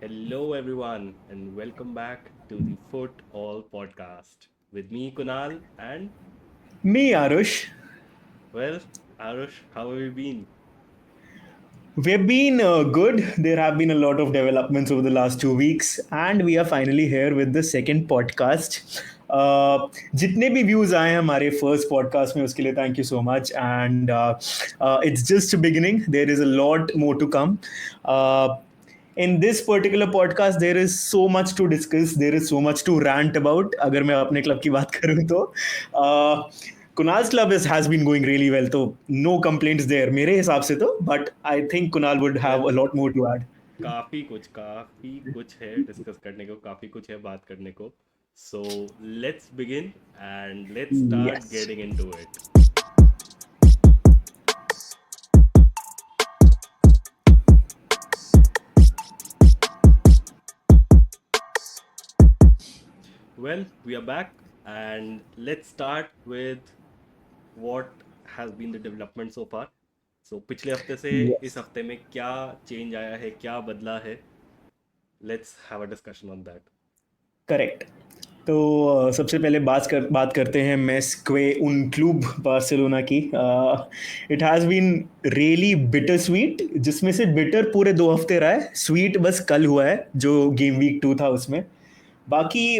Hello, everyone, and welcome back to the Footall podcast with me, Kunal. And Me, Arush. well, Arush, how have you been? We've been good. There have been a lot of developments over the last 2 weeks, and we are finally here with the second podcast. जितने भी views आए हैं हमारे first podcast में उसके लिए thank you so much and it's just beginning there is a lot more to come in this particular podcast there is so much to discuss, there is so much to rant about. अगर मैं अपने club की बात करूँ तो Kunal's club has been going really well, तो no complaints there मेरे हिसाब से तो, but I think Kunal would have a Well, lot more to add. काफी कुछ है डिस्कस करने को, काफी कुछ है बात करने को. So let's begin and let's start Yes. getting into it. Well, we are back and let's start with what has been the development so far. So पिछले हफ्ते से इस Yes. हफ्ते में क्या चेंज आया है, क्या बदला है? Let's have a discussion on that. Correct. तो सबसे पहले बात करते हैं मेस्क्वे उन क्लूब बार्सिलोना की. It has been really bittersweet, जिसमें से बिटर पूरे 2 हफ्ते रहा है, स्वीट बस कल हुआ है जो गेम वीक 2 था उसमें. बाकी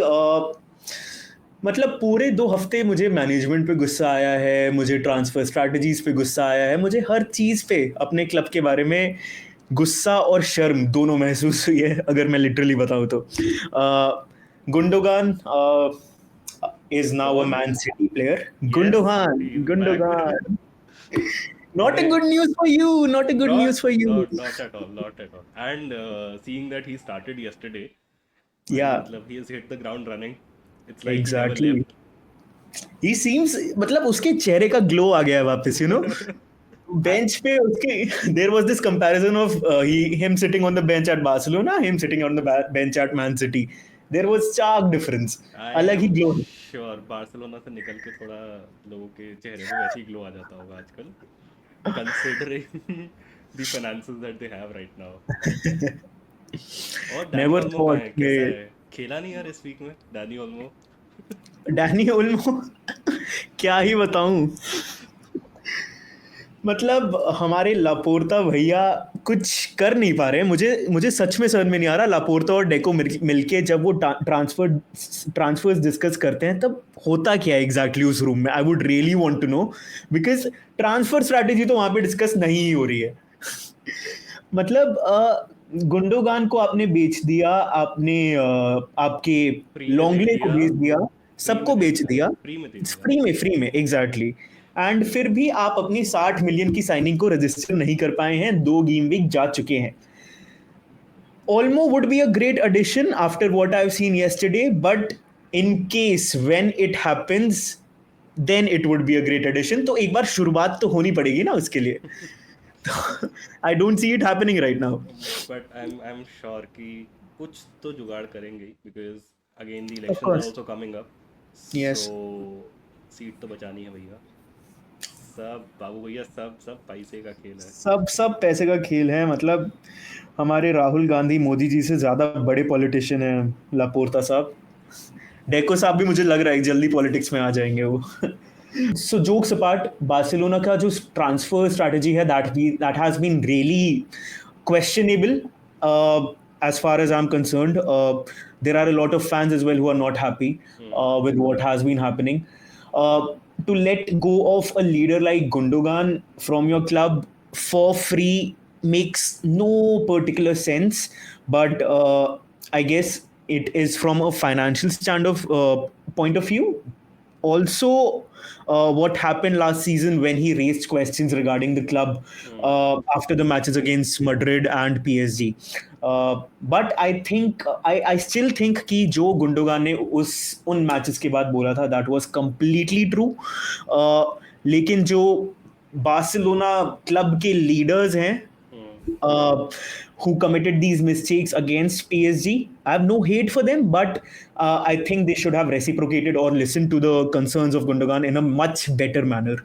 मतलब पूरे 2 हफ्ते मुझे मैनेजमेंट पे गुस्सा आया है, मुझे ट्रांसफर स्ट्रैटेजीज पे गुस्सा आया है, मुझे हर चीज़ पे अपने क्लब के बारे में गुस्सा और शर्म दोनों महसूस हुई है, अगर मैं लिटरली बताऊँ तो. गुंडोगान is now a कौन? Man City player. Yes, Gundogan, he's back. Gundogan. Not a मैं good news for you. Not a good not news for you. not not at all, not at all. And seeing that he started yesterday, भाई Yeah, मतलब he has hit the ground running. It's like he never exactly. left. He seems मतलब उसके चेहरे का glow आ गया है वापस. I bench पे उसके there was this comparison of he him sitting on the bench at Barcelona, him sitting on the bench at Man City. There was stark difference. I अलग ही am ग्लो. sure बार्सिलोना से निकल के थोड़ा लोगों के चेहरे पे वैसे ही ग्लो आ जाता होगा आजकल, considering the finances that they have right now. और डैनी नेवर ओल्मो कहाँ थॉट है? कि कैसा है? खेला नहीं यार इस वीक में डैनी ओल्मो. डैनी ओल्मो क्या ही बताऊं. मतलब हमारे लापोर्ता भैया कुछ कर नहीं पा रहे. मुझे मुझे सच में समझ में नहीं आ रहा, लापोर्ता और डेको मिलके जब वो ट्रांसफर्स डिस्कस करते हैं तब होता क्या है एग्जैक्टली उस रूम में. I would really want to know, because transfer strategy तो वहां पे डिस्कस नहीं ही हो रही है. मतलब गुंडोगान को आपने बेच दिया, आपने आपके फ्री में दे लोंगले को दिया, बेच दिया, फ्री में सबको दे बेच दिया, दिया. फ्री में दे दिया. फ्री में एग्जैक्टली. एंड फिर भी आप अपनी 60 मिलियन की साइनिंग को रजिस्टर नहीं कर पाए हैं. 2 गेम वीक जा चुके हैं. Olmo would be a great addition after what I've seen yesterday, but in case when it happens, then it would be a great addition. तो एक बार शुरुआत तो होनी पड़ेगी ना उसके लिए. I don't see it happening right now. But I am sure कि कुछ तो जुगाड़ करेंगे because again the Of elections are course. Also coming up. So Yes. Seat तो बचानी है भैया. सब बाबू भैया, सब सब पैसे का खेल है. सब सब पैसे का खेल है. मतलब हमारे राहुल गांधी मोदी जी से ज्यादा बड़े पॉलिटिशियन हैं लापोर्ता साहब. डेको साहब भी मुझे लग रहा है कि जल्दी पॉलिटिक्स में आ जाएंगे वो. सो जोक्स अपार्ट, बार्सिलोना का जो ट्रांसफर स्ट्रैटेजी है that has been really questionable as far as I'm concerned. There are a lot of fans as well who are not happy with what has been happening. Uh, to let go of a leader like Gundogan from your club for free makes no particular sense. But I guess it is from a financial point of view. Also, what happened last season when he raised questions regarding the club after the matches against Madrid and PSG. But I still think कि जो गुंडोगान ने उन matches के बाद बोला था that was completely true. लेकिन जो बार्सिलोना क्लब के लीडर्स हैं uh, who committed these mistakes against PSG. I have no hate for them, but I think they should have reciprocated or listened to the concerns of Gundogan in a much better manner.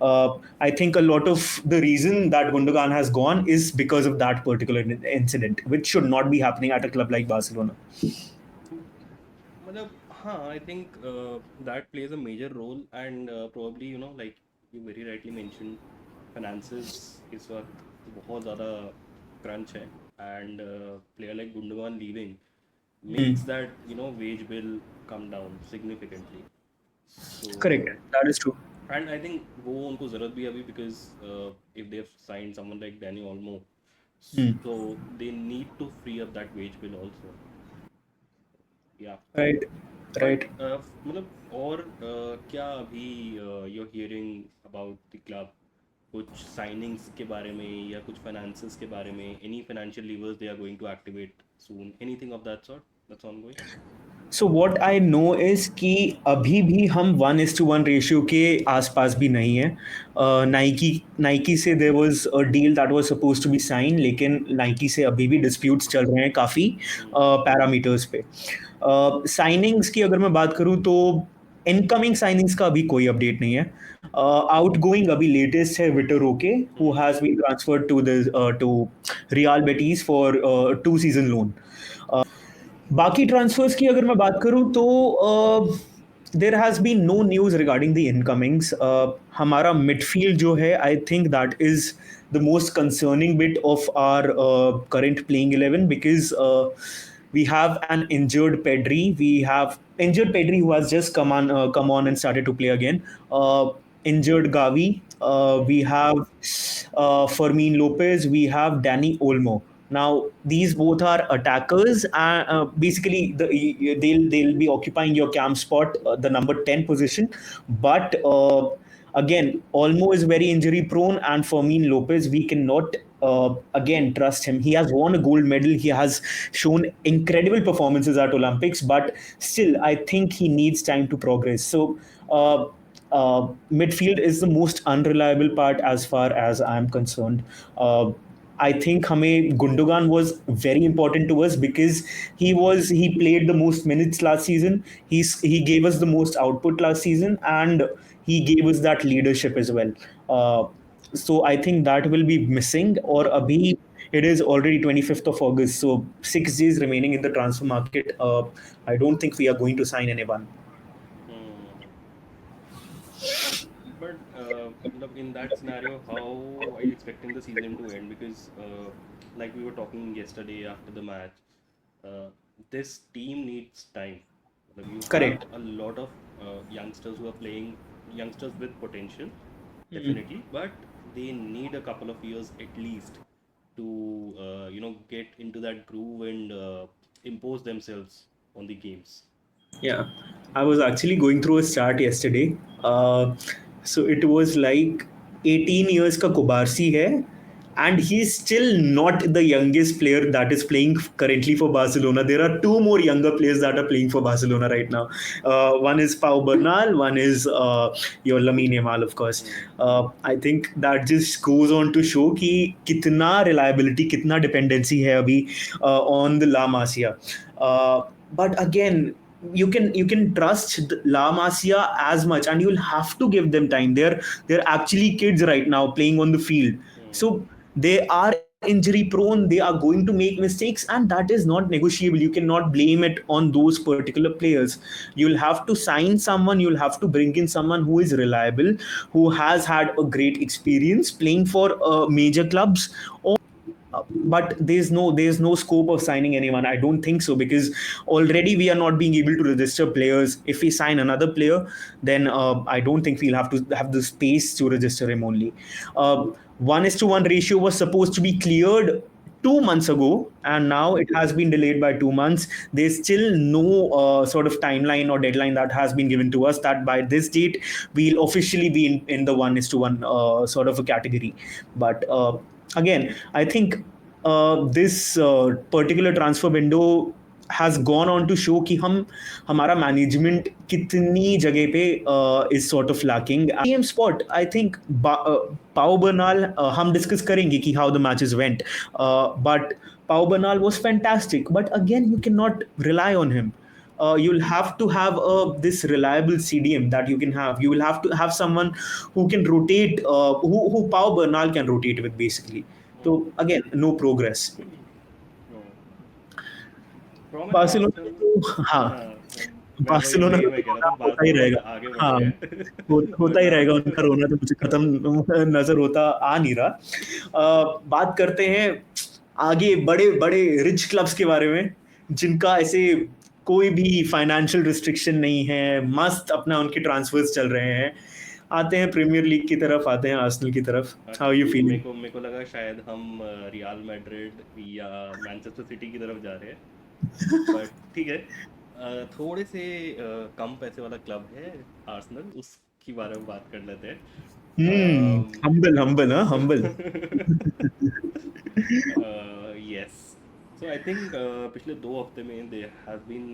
I think a lot of the reason that Gundogan has gone is because of that particular incident, which should not be happening at a club like Barcelona. मतलब हाँ, I think that plays a major role, and probably like you very rightly mentioned, finances इस वक्त बहुत ज़्यादा crunch है, and player like Gundogan leaving makes Hmm. that wage bill come down significantly. Correct. So That is true. and I think वो उनको ज़रूरत भी है अभी, because if they've signed someone like Danny Olmo, Hmm. so they need to free up that wage bill also. Yeah. Right. But Right. मतलब और क्या अभी you're hearing about the club, कुछ साइनिंग्स के बारे में या कुछ फाइनेंसेस के बारे में, any financial levers they are going to activate soon, anything of that sort that's ongoing? So what I know is कि अभी भी हम 1:1 रेशियो के आसपास भी नहीं है. नाइकी नाइकी से there was a deal that was suppose to be sign, लेकिन नाइकी से अभी भी डिस्प्यूट्स चल रहे हैं काफ़ी हम्म. पैरामीटर्स पे. साइनिंग्स की अगर मैं बात करूँ तो इनकमिंग साइनिंग्स का अभी कोई अपडेट नहीं है. आउट गोइंग अभी लेटेस्ट है विटर okay, who hmm. Has been transferred to Real Betis for 2 season loan. बाकी ट्रांसफर्स की अगर मैं बात करूं तो there has been no news regarding the incomings. हमारा मिडफील्ड जो है I think that is the most concerning bit of our current playing 11 because we have an injured Pedri. We have injured Pedri who has just come on and started to play again. Injured Gavi. We have Fermin Lopez. We have Danny Olmo. Now these both are attackers. Basically, they'll be occupying your camp spot, the number 10 position. But again, Olmo is very injury prone, and Fermin Lopez, we cannot again trust him. He has won a gold medal. He has shown incredible performances at Olympics, but still, I think he needs time to progress. So. Midfield is the most unreliable part as far as I'm concerned. Uh, I think हमें Gundogan was very important to us because he played the most minutes last season. He gave us the most output last season, and he gave us that leadership as well. So I think that will be missing. Or abhi it is already 25th of August, so 6 days remaining in the transfer market. I don't think we are going to sign anyone. Hmm. But मतलब in that scenario, how are you expecting the season to end? Because like we were talking yesterday after the match, uh, this team needs time. मतलब you have Correct. a lot of youngsters who are playing, youngsters with potential, Hmm. definitely, but they need a couple of years at least to get into that groove and impose themselves on the games. Yeah, I was actually going through a chart yesterday. So it was like 18 years का कुबारसी है, and he's still not the youngest player that is playing currently for Barcelona. There are two more younger players that are playing for Barcelona right now. One is Pau Bernal, one is your Lamine Yamal, of course. Hmm. I think that just goes on to show कि कितना reliability, कितना dependency है अभी on the La Masia. But again, you can trust La Masia as much, and you'll have to give them time. They're actually kids right now playing on the field, Hmm. so they are injury prone. They are going to make mistakes, and that is not negotiable. You cannot blame it on those particular players. You'll have to sign someone. You'll have to bring in someone who is reliable, who has had a great experience playing for major clubs. But there's no scope of signing anyone. I don't think so, because already we are not being able to register players. If we sign another player, then I don't think we'll have to have the space to register him only. 1:1 ratio was supposed to be cleared 2 months ago, and now it has been delayed by 2 months. There's still no sort of timeline or deadline that has been given to us that by this date we'll officially be in the 1:1 sort of a category. But again, I think this particular transfer window has gone on to show कि हम हमारा management कितनी जगह पे is sort of lacking. Same spot, I think. Pau Bernal, हम discuss करेंगे कि how the matches went, but Pau Bernal was fantastic. But again, you cannot rely on him. You'll have to have this reliable CDM that you can have. You will have to have someone who can rotate, who Pau Bernal can rotate with, basically. So Hmm. again, no progress. Hmm. From an Barcelona Arsenal, तो हाँ, हाँ, Barcelona वही का मैं तो कह रहा था, रोना होता ही बार्सिलोना रहेगा। से आगे बढ़ हाँ, गया है। होता ही वरना रहेगा, तो उनका रोना तो मुझे खत्म नजर होता आ नहीं रहा। बात करते हैं आगे बड़े बड़े रिच क्लब्स के बारे में, जिनका ऐसे कोई भी फाइनेंशियल रिस्ट्रिक्शन नहीं है, मस्त अपना उनके ट्रांसफर्स चल रहे हैं। आते हैं प्रीमियर लीग की तरफ, आते हैं आर्सेनल की तरफ। हाउ अच्छा, यू फीलिंग? मेरे को लगा शायद हम रियल मैड्रिड या मैनचेस्टर सिटी की तरफ जा रहे हैं, बट ठीक है। थोड़े से कम पैसे वाला क्लब है आर्सेनल, उसके बारे में बात कर लेते हैं। हम्बल हम्बल, हाँ so humble. Yes, so I think पिछले 2 हफ्ते में they have been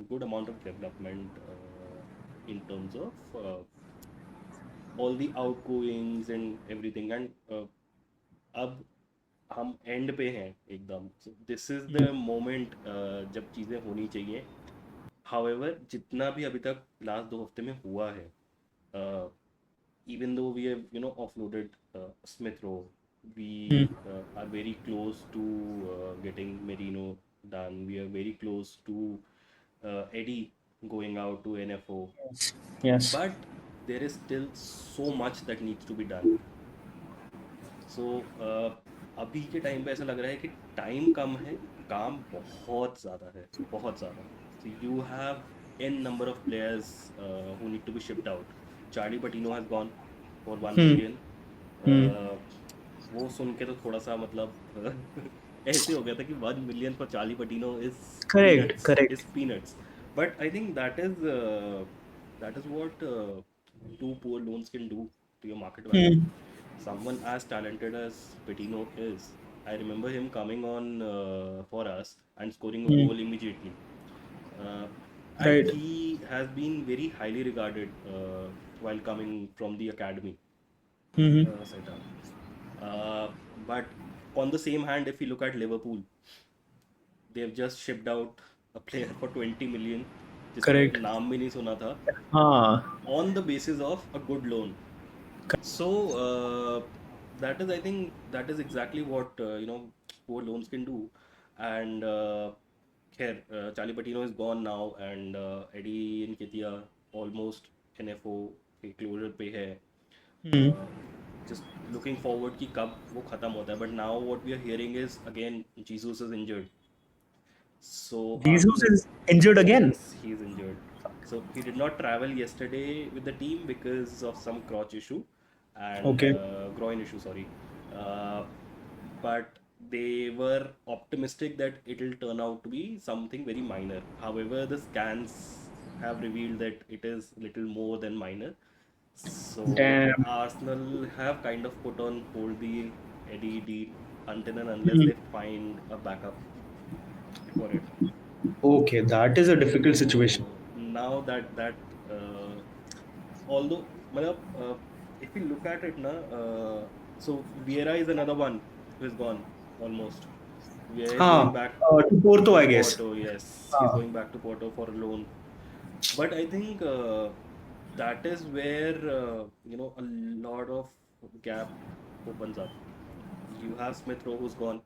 good amount of development in terms of all the outgoings and everything, and अब हम एंड पे हैं एकदम। दिस इज द मोमेंट जब चीज़ें होनी चाहिए। हाउएवर, जितना भी अभी तक लास्ट 2 हफ्ते में हुआ है, even though we have offloaded Smith Rowe, we are very close to getting Merino done. We are very close to Eddie going out to NFO, yes. but there is still so much that needs to be done. सो अभी के time पे ऐसा लग रहा है कि time कम है, काम बहुत ज़्यादा है, बहुत ज़्यादा। So you have an number of players who need to be shift out. Charlie Patino has gone for 1 million. वो सुन के तो थोड़ा सा मतलब ऐसे हो गया था कि 1 million for Charlie Patino is correct peanuts, correct. Is peanuts. But I think that is what two poor loans can do to your market value. Someone as talented as Petino is, I remember him coming on for us and scoring a goal immediately. Uh, and right. he has been very highly regarded while coming from the academy setup. But on the same hand, if you look at Liverpool, they've just shipped out a player for 20 million, जिसका correct. नाम भी नहीं सुना था, हाँ। on the basis of a good loan. So that is, I think, that is exactly what poor loans can do. And Charlie Patino is gone now, and Eddie Nketiah almost NFO के closure पे है. Uh, just looking forward कि कब वो खत्म होता है. But now what we are hearing is again Jesus is injured. So Jesus Arsenal, is injured again. yes, he is injured. So he did not travel yesterday with the team because of some crotch issue and Okay. groin issue, sorry. Uh, but they were optimistic that it will turn out to be something very minor. However, the scans have revealed that it is little more than minor. So Damn. Arsenal have kind of put on hold the Eddie deal until and unless they find a backup for it. Okay, that is a difficult situation. So now that although मतलब if you look at it na, so Vieira is another one who is gone almost. Vieira is going हाँ, back to Porto, to I guess. Porto. Yes, he's हाँ. going back to Porto for a loan. But I think that is where a lot of gap opens up. You have Smith Rowe who's gone.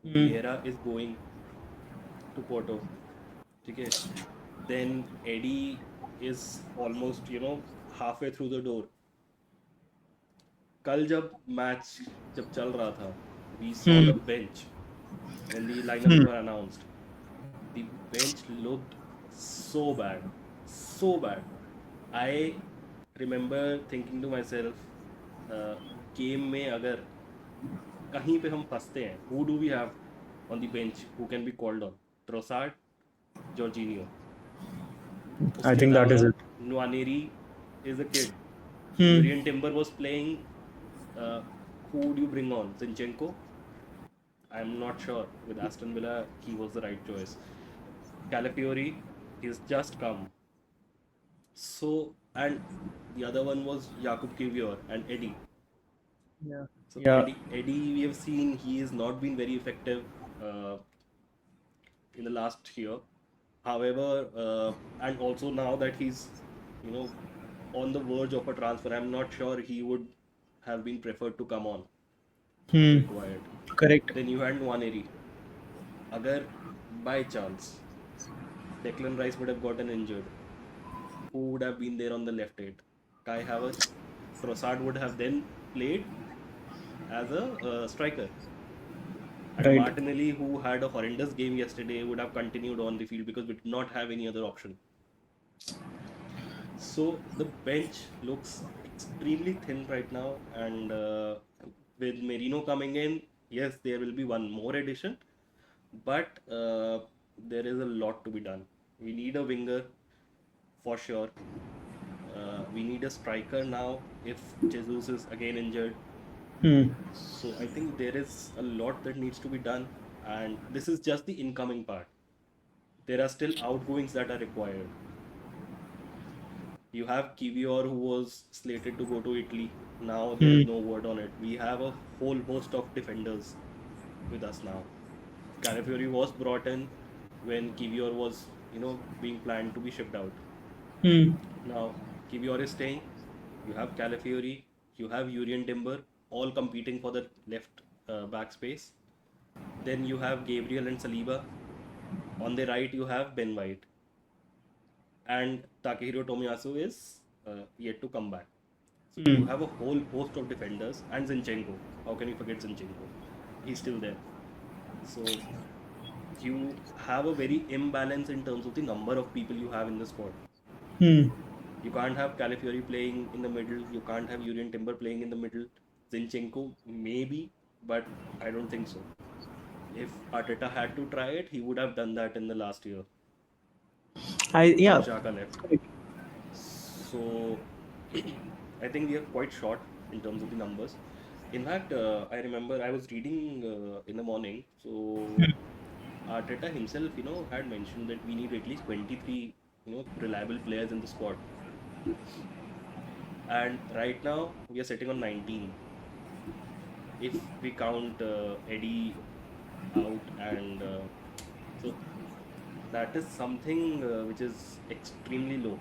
Vieira is going to Porto. ठीक है, then Eddie is almost halfway through the door. कल जब match जब चल रहा था, we saw the bench when the lineups were announced. The bench looked so bad, so bad. I remember thinking to myself, game में अगर कहीं पे हम फंसते हैं, who do we have on the bench who can be called on? Trossard, Jorginho. I उसके think that अलावा is it. Nwaneri is a kid. Jurian Timber was playing. uh, who would you bring on? Zinchenko? I'm not sure. With Aston Villa, he was the right choice. Calafiori, he's just come. So, and the other one was Jakub Kivior and Eddie. Yeah. So Yeah. Eddie, we have seen he has not been very effective uh, in the last year. However, and also now that he's, you know, on the verge of a transfer, I'm not sure he would have been preferred to come on if Hmm. required. Correct. Then you had Nwaneri. Agar by chance Declan Rice would have gotten injured, who would have been there on the left eight? Kai Havertz. Trossard would have then played as a striker. And Right. Martinelli, who had a horrendous game yesterday, would have continued on the field because we did not have any other option. So the bench looks extremely thin right now, and with Merino coming in, yes, there will be one more addition, but there is a lot to be done. We need a winger for sure. We need a striker now if Jesus is again injured. Hmm. So I think there is a lot that needs to be done, and this is just the incoming part. There are still outgoings that are required. You have Kivior who was slated to go to Italy. Now there is Hmm. no word on it. We have a whole host of defenders with us now. Calafiori was brought in when Kivior was, being planned to be shipped out. Hmm. Now Kivior is staying. You have Calafiori. You have Urian Timber, all competing for the left back space. Then you have Gabriel and Saliba. On the right, you have Ben White. And Takehiro Tomiyasu is yet to come back. So you Hmm. have a whole host of defenders and Zinchenko. How can you forget Zinchenko? He's still there. So you have a very imbalance in terms of the number of people you have in the squad. Hmm. You can't have Calafiori playing in the middle. You can't have Urian Timber playing in the middle. Zinchenko maybe, but I don't think so. If Arteta had to try it, he would have done that in the last year when Yeah. Xhaka left. Correct. So I think we are quite short in terms of the numbers. In fact, I remember I was reading in the morning. So Arteta himself, had mentioned that we need at least 23, reliable players in the squad. And right now we are sitting on 19. If we count Eddie out, and so that is something which is extremely low.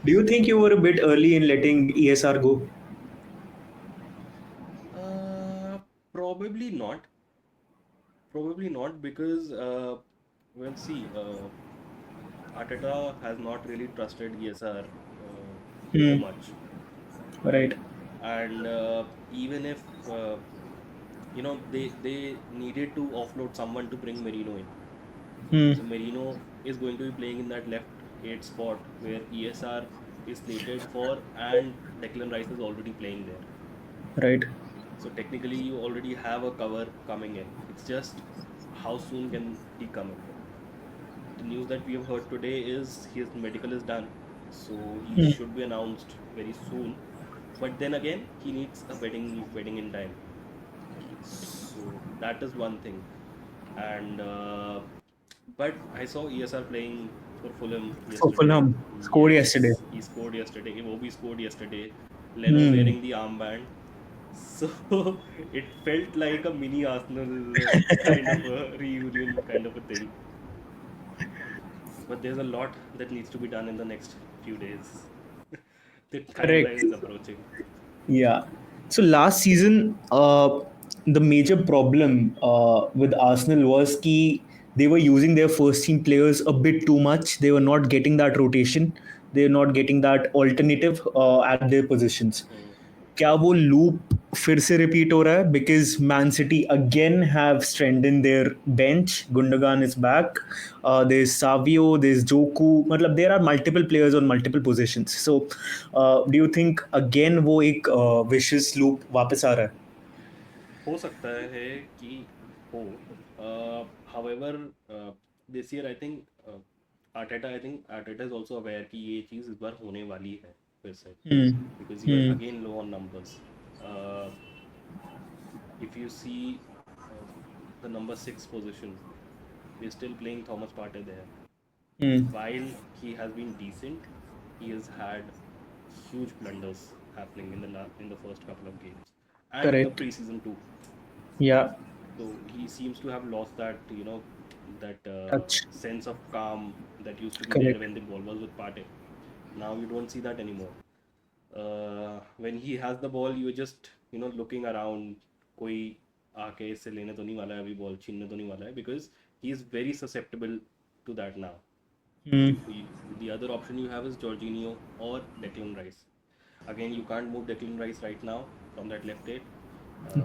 Do you think you were a bit early in letting ESR go? Uh, Probably not. Probably not because, well, see, Arteta has not really trusted ESR so Hmm. much, Right. and even if they needed to offload someone to bring Merino in, Hmm. so Merino is going to be playing in that left eight spot where ESR is slated for, and Declan Rice is already playing there. Right. So technically, you already have a cover coming in. It's just how soon can he come in? The news that we have heard today is his medical is done, so he Hmm. should be announced very soon. But then again, he needs a wedding in time, so that is one thing. And but I saw ESR playing for Fulham For yesterday. Fulham. Scored yesterday. Yes, he scored yesterday. Iwobi scored yesterday. Leno Hmm. wearing the armband. So it felt like a mini Arsenal kind of a reunion kind of a thing. But there's a lot that needs to be done in the next few days. The Correct. timeline is approaching. Yeah. So last season, the major problem with Arsenal was कि they were using their first team players a bit too much. They were not getting that rotation. They were not getting that alternative at their positions. Hmm. क्या वो loop फिर से repeat हो रहा है because Man City again have strengthen their bench Gundogan is back there is Savio there is Doku मतलब there are multiple players on multiple positions so do you think again वो एक vicious loop वापस आ रहा है हो सकता है कि हो however this year I think Arteta is also aware कि ये चीज़ इस बार होने वाली है फिर से because you are hmm again low on numbers. If you see the number 6 position, we're still playing Thomas Partey there. Hmm. While he has been decent, he has had huge blunders happening in the first couple of games and in the Correct. preseason too. Yeah. So he seems to have lost that, that Touch. sense of calm that used to be there Correct. when the ball was with Partey. Now you don't see that anymore. When he has the ball, you're just looking around. कोई आके इससे लेने तो नहीं वाला है अभी ball छीनने तो नहीं वाला है because he is very susceptible to that now. Hmm. The other option you have is Jorginho or Declan Rice. Again, you can't move Declan Rice right now from that left eight. Uh,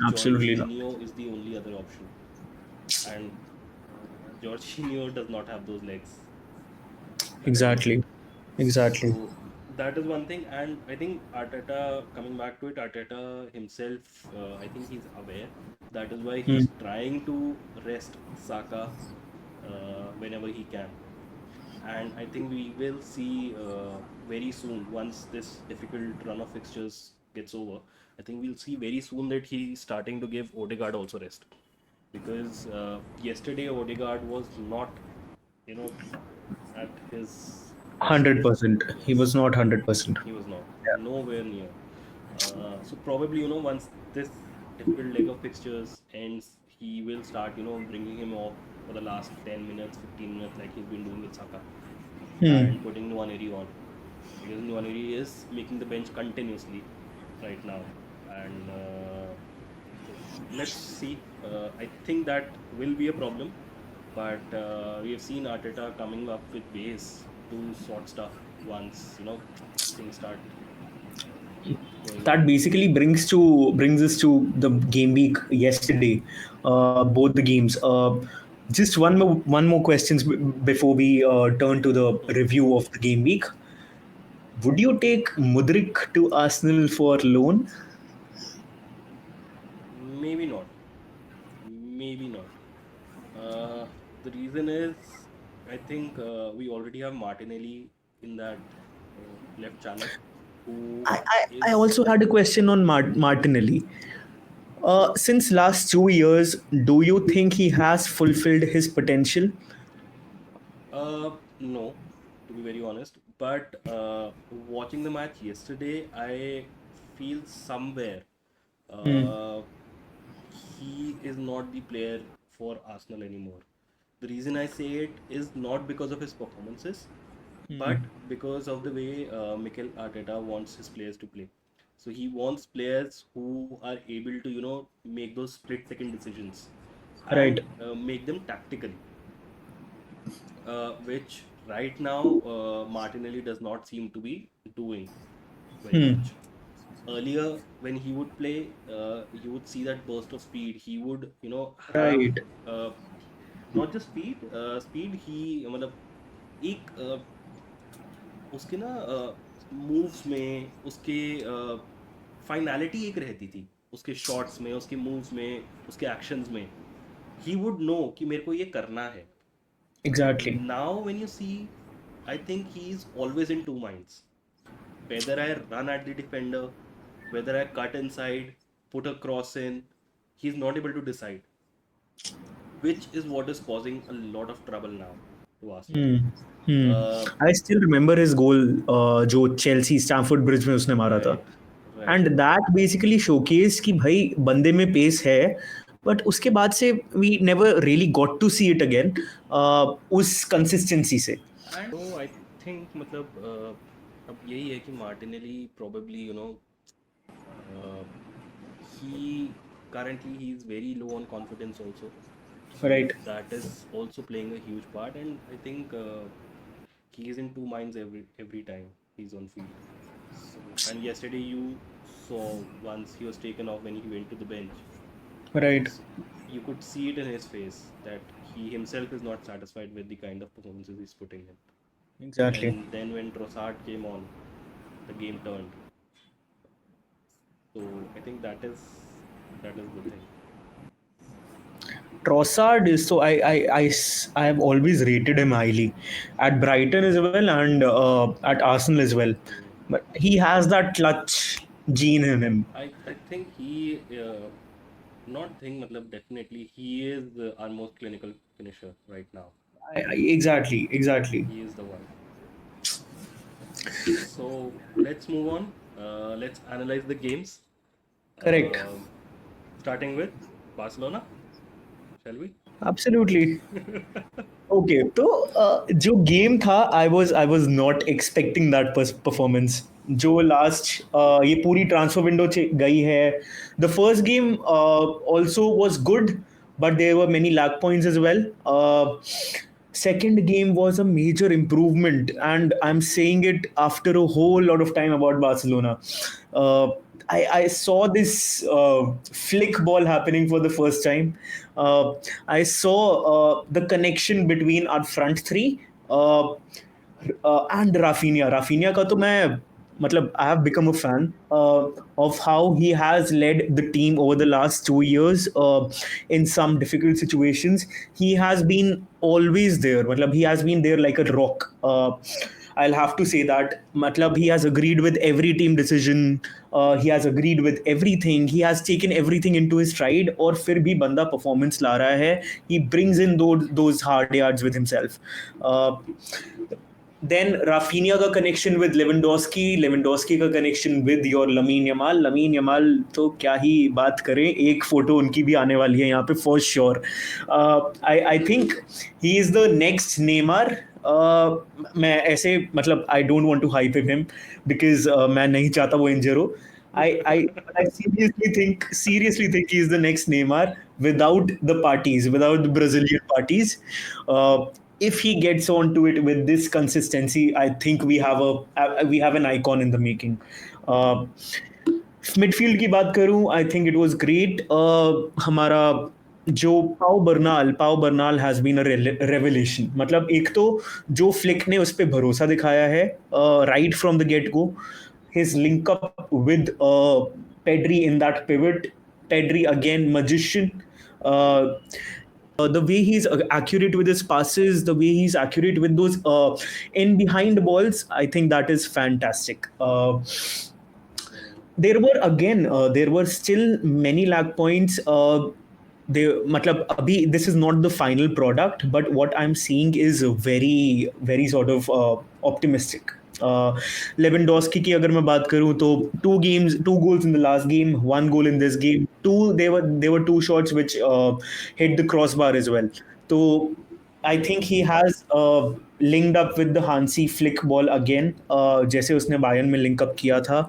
Absolutely not. Jorginho is the only other option, and Jorginho does not have those legs at all. Exactly. Exactly. So that is one thing, and I think Arteta, coming back to it, Arteta himself, I think he's aware. That is why Hmm. he's trying to rest Saka whenever he can. And I think we will see very soon, once this difficult run of fixtures gets over, I think we'll see very soon that he's starting to give Odegaard also rest. Because yesterday Odegaard was not, you know, at his best. 100%. He was Yes, not 100%. he was not. Yeah. Nowhere near. So probably, once this difficult leg of fixtures ends, he will start, bringing him off for the last 10 minutes, 15 minutes, like he's been doing with Saka, Hmm. and putting Nwaneri on. Because Nwaneri is making the bench continuously right now. And so let's see. I think that will be a problem. But we have seen Arteta coming up with ways to sort stuff once, things start going That on. basically brings us to the game week yesterday, both the games. Just one more questions before we turn to the Hmm. review of the game week. Would you take Mudrik to Arsenal for loan? Maybe not. Maybe not. Uh, the reason is, I think we already have Martinelli in that left channel, who I is also had a question on Martinelli. Since last 2 years, do you think he has fulfilled his potential? no, to be very honest. But watching the match yesterday, I feel somewhere Hmm. uh, he is not the player for Arsenal anymore. The reason I say it is not because of his performances, but because of the way Mikel Arteta wants his players to play. So he wants players who are able to, make those split second decisions Right. and make them tactical, which right now Martinelli does not seem to be doing very Hmm. much. Earlier, when he would play, you would see that burst of speed. He would, have Right. uh, not just speed ही मतलब एक उसके ना moves में उसके finality एक रहती थी उसके शॉट्स में उसके मूव्स में उसके एक्शंस में ही वुड नो कि मेरे को ये करना है Exactly. Now when you see I think he is always in two minds whether I run at the defender, whether I cut inside, put a cross in, he's not able to decide, which is what is causing a lot of trouble now to Arsenal. Hmm. Hmm. Uh, I still remember his goal, जो Chelsea Stamford bridge में उसने मारा था. right, right. And that basically showcase कि भाई बंदे में pace है, बट उसके बाद से we never really got to see it again उस कंसिस्टेंसी से. And I think मतलब अब यही है कि Martinelli probably uh, he currently he is very low on confidence also, so right. that is also playing a huge part. And I think he is in two minds every time he's on field. So and yesterday you saw once he was taken off when he went to the bench. Right. So you could see it in his face that he himself is not satisfied with the kind of performances he's putting in. Exactly. And then when Trossard came on, the game turned. So I think that is the thing. Trossard is so I have always rated him highly at Brighton as well and at Arsenal as well, Hmm. but he has that clutch gene in him. I think he not think, matlab, definitely he is our most clinical finisher right now. Exactly, exactly. He is the one. So let's move on. Let's analyze the games. Correct. Um Starting with Barcelona, shall we? Absolutely. Okay तो जो game था I was not expecting that performance जो last ये पूरी transfer window गई है the first game also was good but there were many lack points as well second game was a major improvement and I'm saying it after a whole lot of time about Barcelona. uh, I saw this flick ball happening for the first time. I saw the connection between our front three and Rafinha. Rafinha का तो मैं मतलब I have become a fan of how he has led the team over the last 2 years in some difficult situations. He has been always there. मतलब he has been there like a rock. I'll have to say that. Matlab, he has agreed with every team decision. He has agreed with everything. He has taken everything into his stride. और फिर भी बंदा performance ला रहा है. He brings in those hard yards with himself. Then Rafinha का connection with Lewandowski का connection with your Lamine Yamal तो क्या ही बात करें एक फोटो उनकी भी आने वाली है यहाँ पे for sure. I think he is the next Neymar. मैं ऐसे मतलब I don't want to hype him because मैं नहीं चाहता वो injure हो. I seriously think he is the next Neymar without the parties, without the Brazilian parties. If he gets onto it with this consistency, I think we have an icon in the making. Uh, midfield की बात करूं I think it was great हमारा जो Pau Bernal has been a revelation मतलब एक तो जो flick ने उस पर भरोसा दिखाया है right from the get go his link up with Pedri in that pivot Pedri again magician the way he's accurate with his passes, the way he's accurate with those in behind balls, I think that is fantastic. There were still many lag points. They matlab abhi this is not the final product but what I'm seeing is very sort of optimistic. Lewandowski की अगर मैं बात करूं तो two goals in the last game, one goal in this game, there were two shots which hit the crossbar as well. So I think he has linked up with the Hansi flick ball again, जैसे उसने Bayern में link up किया था.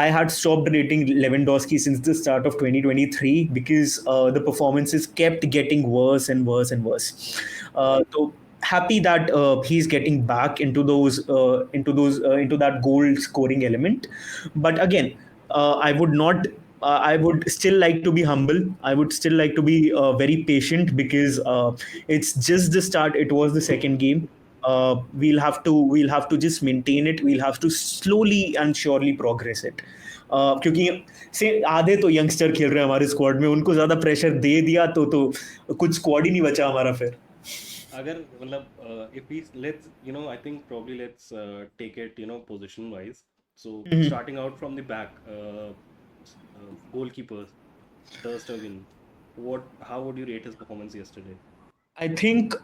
I had stopped rating Lewandowski since the start of 2023 because the performances kept getting worse and worse and worse. So happy that he's getting back into that goal scoring element, but again, I would not. I would still like to be humble. I would still like to be very patient because it's just the start. It was the second game. We'll have to just maintain it. We'll have to slowly and surely progress it. क्योंकि से आधे तो youngster खेल रहे हैं हमारे squad में उनको ज्यादा प्रेशर दे दिया तो कुछ स्क्वाड ही नहीं बचा हमारा फिर. अगर मतलब if we let's I think probably let's take it position wise. So starting out from the back, goalkeeper Ter Stegen, how would you rate his performance yesterday? I think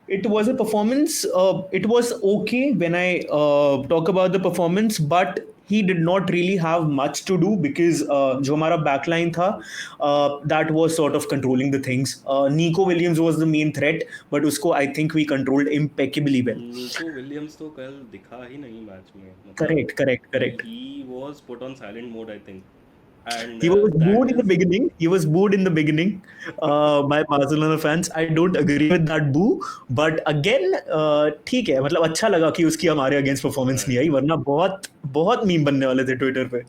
it was a performance. It was okay when I talk about the performance, but he did not really have much to do because जो हमारा backline था, that was sort of controlling the things. Nico Williams was the main threat, but उसको I think we controlled impeccably well. Nico Williams तो कल दिखा ही नहीं match में, मतलब Correct, correct, correct. he was put on silent mode, I think, and He was that booed in the is beginning. He was booed in the beginning by Barcelona fans. I don't agree with that boo, but again, ठीक है मतलब अच्छा लगा कि उसकी हमारे against performance नहीं right. आई वरना बहुत बहुत मीम बनने वाले थे ट्विटर पे.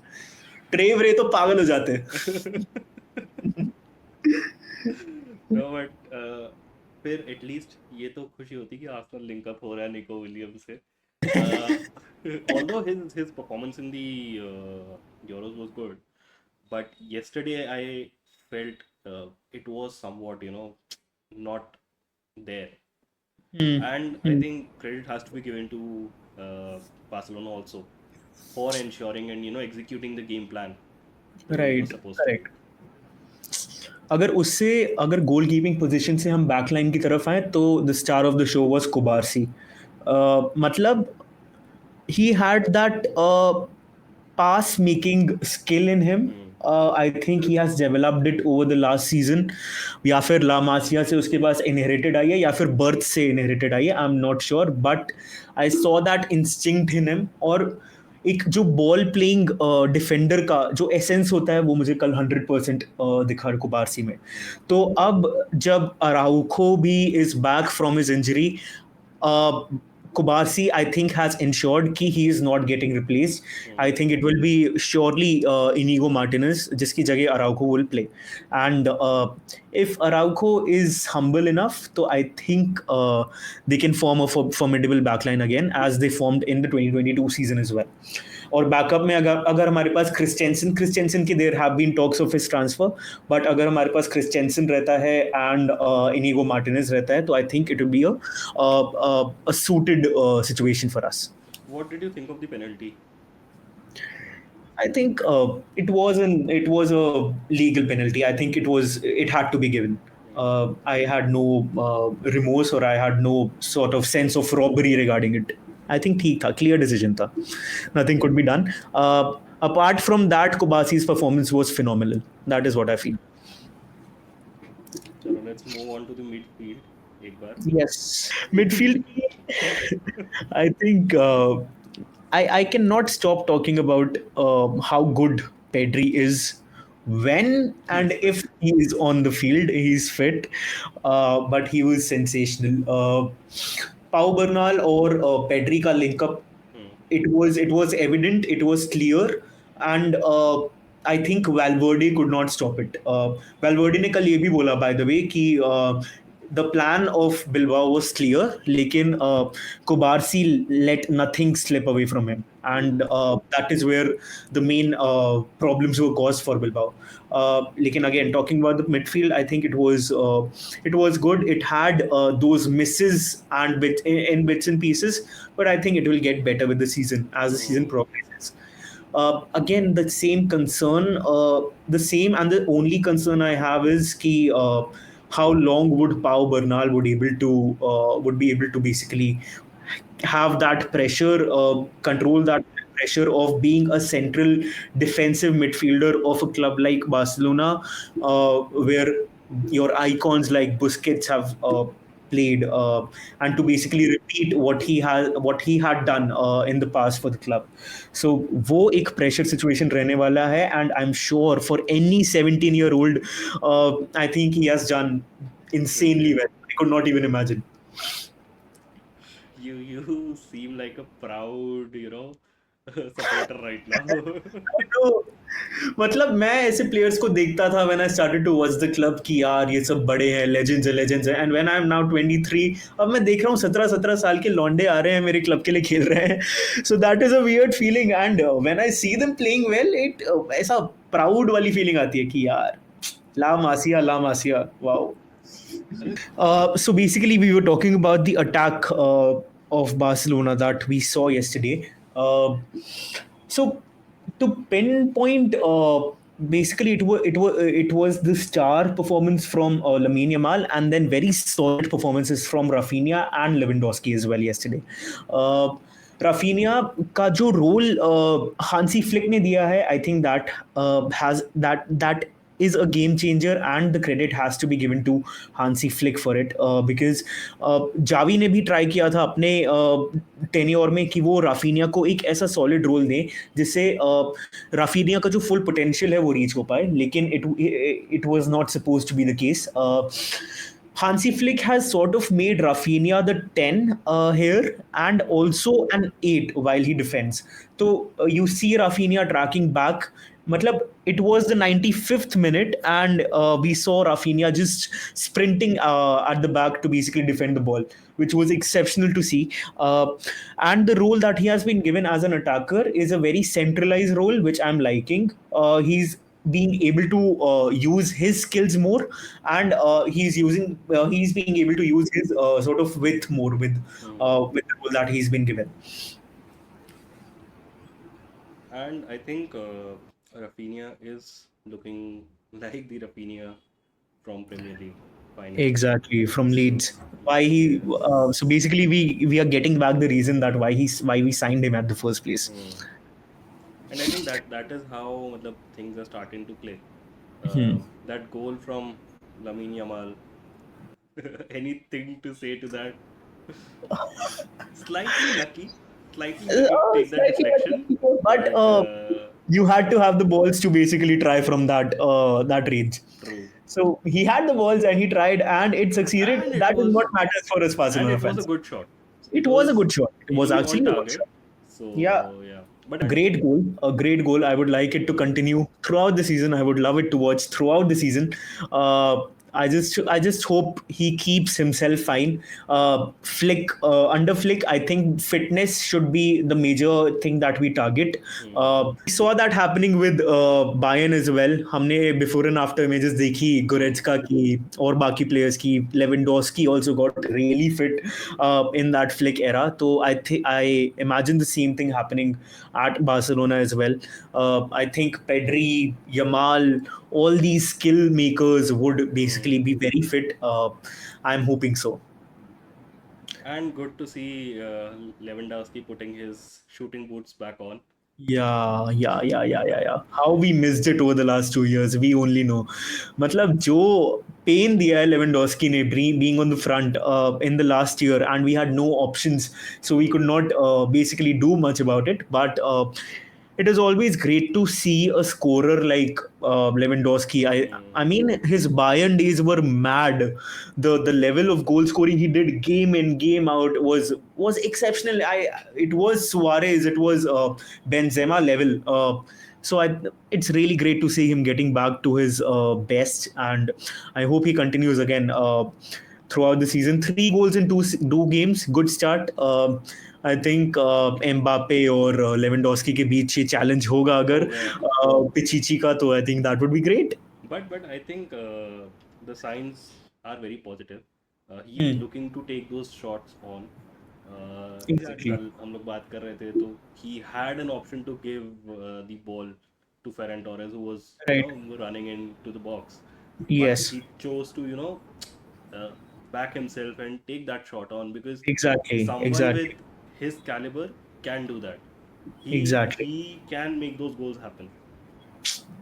ट्रेव रे तो पागल हो जाते हैं. No, but फिर एटलीस्ट ये तो खुशी होती कि आर्सेनल लिंक अप हो रहा है निको विलियम्स से. Although his performance in the Euros was good, but yesterday I felt it was somewhat not there, and I think credit has to be given to Barcelona also for ensuring and executing the game plan. the way it was right, supposed to be. Correct. अगर उससे अगर गोल keeping position से हम backline की तरफ आए तो the star of the show was कुबारसी। मतलब he had that pass making skill in him. Hmm. I think he has developed it over the last season. या फिर ला मासिया से उसके पास इनहेरिटेड आई है या फिर बर्थ से इनहेरिटेड आई है, I am not sure, but I saw that instinct in him. और एक जो बॉल प्लेइंग डिफेंडर का जो एसेंस होता है वो मुझे कल 100% दिखा कुबारसी में। Hmm. तो अब जब अराउखो भी is back from his injury, Kubasi, I think, has ensured कि he is not getting replaced. Hmm. I think it will be surely Inigo Martinez, जिसकी जगह Araujo will play. And if Araujo is humble enough, so I think they can form a formidable backline again as they formed in the 2022 season as well. और backup में अगर अगर हमारे पास Christensen Christensen की there have been talks of his transfer, but अगर हमारे पास क्रिस्टेंसन रहता है एंड इनिगो मार्टिनेज रहता है तो आई think it will be a suited situation for us. What did you think of the penalty? I think it was a legal penalty. I think it had to be given. Hmm. I had no remorse or I had no sort of sense of robbery regarding it. I think ठीक था, clear decision था. Nothing could be done. Apart from that, Kobasi's performance was phenomenal. That is what I feel. चलो, let's move on to the midfield एक बार. Yes. Midfield, I think I cannot stop talking about how good Pedri is when and He's fit. if he is on the field. He's fit, but he was sensational. Pau Bernal or Pedri ka link up, Hmm. it was evident, it was clear, and I think Valverde could not stop it. Valverde ने कल ये भी बोला by the way कि the plan of Bilbao was clear, लेकिन Kubarsi let nothing slip away from him, and Hmm. that is where the main problems were caused for Bilbao. Lekin again, talking about the midfield, I think it was good. It had those misses and in bits and pieces, but I think it will get better with the season as the season Hmm. progresses. Again, the same and the only concern I have is ki, how long would Pau Bernal would be able to basically have that pressure, control that pressure of being a central defensive midfielder of a club like Barcelona, where your icons like Busquets have played, and to basically repeat what he had done in the past for the club. So वो एक pressure situation रहने वाला है, and I'm sure for any 17-year-old, I think he has done insanely Brilliant. well. I could not even imagine. You seem like a proud, supporter right now. तो मतलब मैं ऐसे players को देखता था when I started to watch the club कि यार ये सब बड़े हैं, लेजेंड्स हैं, and when I am now 23, अब मैं देख रहा हूँ 17 साल के लौंडे आ रहे हैं मेरे क्लब के लिए खेल रहे हैं। So that is a weird feeling, and when I see them playing well, it ऐसा प्राउड वाली फीलिंग आती है कि यार ला मासिया, wow. So basically, we were talking about the attack of Barcelona that we saw yesterday. So to pinpoint, basically it was the star performance from Lamine Yamal, and then very solid performances from Rafinha and Lewandowski as well yesterday. Uh, Raphinha का जो role Hansi Flick ने दिया है, I think that is a game changer, and the credit has to be given to Hansi Flick for it, because Xavi ने भी try किया था अपने टेन्योर में कि वो राफिनिया को एक ऐसा सॉलिड रोल दें जिससे राफिनिया का जो फुल पोटेंशियल है वो रीच हो पाए, लेकिन it was not suppose to be the case. Hansi Flick has sort of made Rafinha the 10 here, and also an 8 while he defends. So you see Rafinha tracking back. Matlab, it was the 95th minute, and we saw Rafinha just sprinting at the back to basically defend the ball, which was exceptional to see. And the role that he has been given as an attacker is a very centralized role, which I'm liking. He's being able to use his skills more, and he's being able to use his sort of width more Hmm. with the role that he's been given. And I think Rafinha is looking like the Rafinha from Premier League finally. Exactly, from So Leeds. Why he? yes. So basically, we are getting back the reason that why we signed him at the first place. Hmm. And I think that is how matlab, things are starting to click. Hmm. That goal from Lamine Yamal. Anything to say to that? Slightly lucky, to take that Slightly, deflection, but but you had to have the balls to basically try from that range. true. So he had the balls and he tried and it succeeded. And it That is what was matters for us and Barcelona it was a fans. good shot. It It was a was good shot. It was anyway on actually a good target. shot. Yeah, So yeah, a great goal, a great goal. I would like it to hmm, continue throughout the season. I would love it to watch throughout the season. uh, I just hope he keeps himself fine. Flick Under Flick, I think fitness should be the major thing that we target. hmm, We saw that happening with Bayern as well. हमने before and after images देखी hmm. Goretzka की और बाकी players की. Lewandowski also got really fit in that Flick era. So I imagine the same thing happening at Barcelona as well. I think Pedri, Yamal, all these skill makers would Hmm. basically be very fit. I'm hoping so. And good to see Lewandowski putting his shooting boots back on. Yeah. How we missed it over the last 2 years, we only know. मतलब जो pain दिया है Lewandowski ने being on the front in the last year, and we had no options, so we could not basically do much about it. But it is always great to see a scorer like Lewandowski. Hmm. I mean, his Bayern days were mad. The level of goal scoring he did game in game out was exceptional. It was Suarez, it was Benzema level. It's really great to see him getting back to his best, and I hope he continues again throughout the season. 3 goals in two games, good start. I think Mbappe और Lewandowski के बीच ये challenge होगा अगर होगा. पिचिची का, तो I think that would be great. But I think the signs are very positive. He's Hmm. looking to take those shots on. जैसे Exactly. कल हम लोग बात कर रहे थे तो he had an option to give the ball to Ferran Torres who was Right. running into the box, but Yes. he chose to uh, back himself and take that shot on because Exactly. someone Exactly. with his caliber can do that. He Exactly. he can make those goals happen.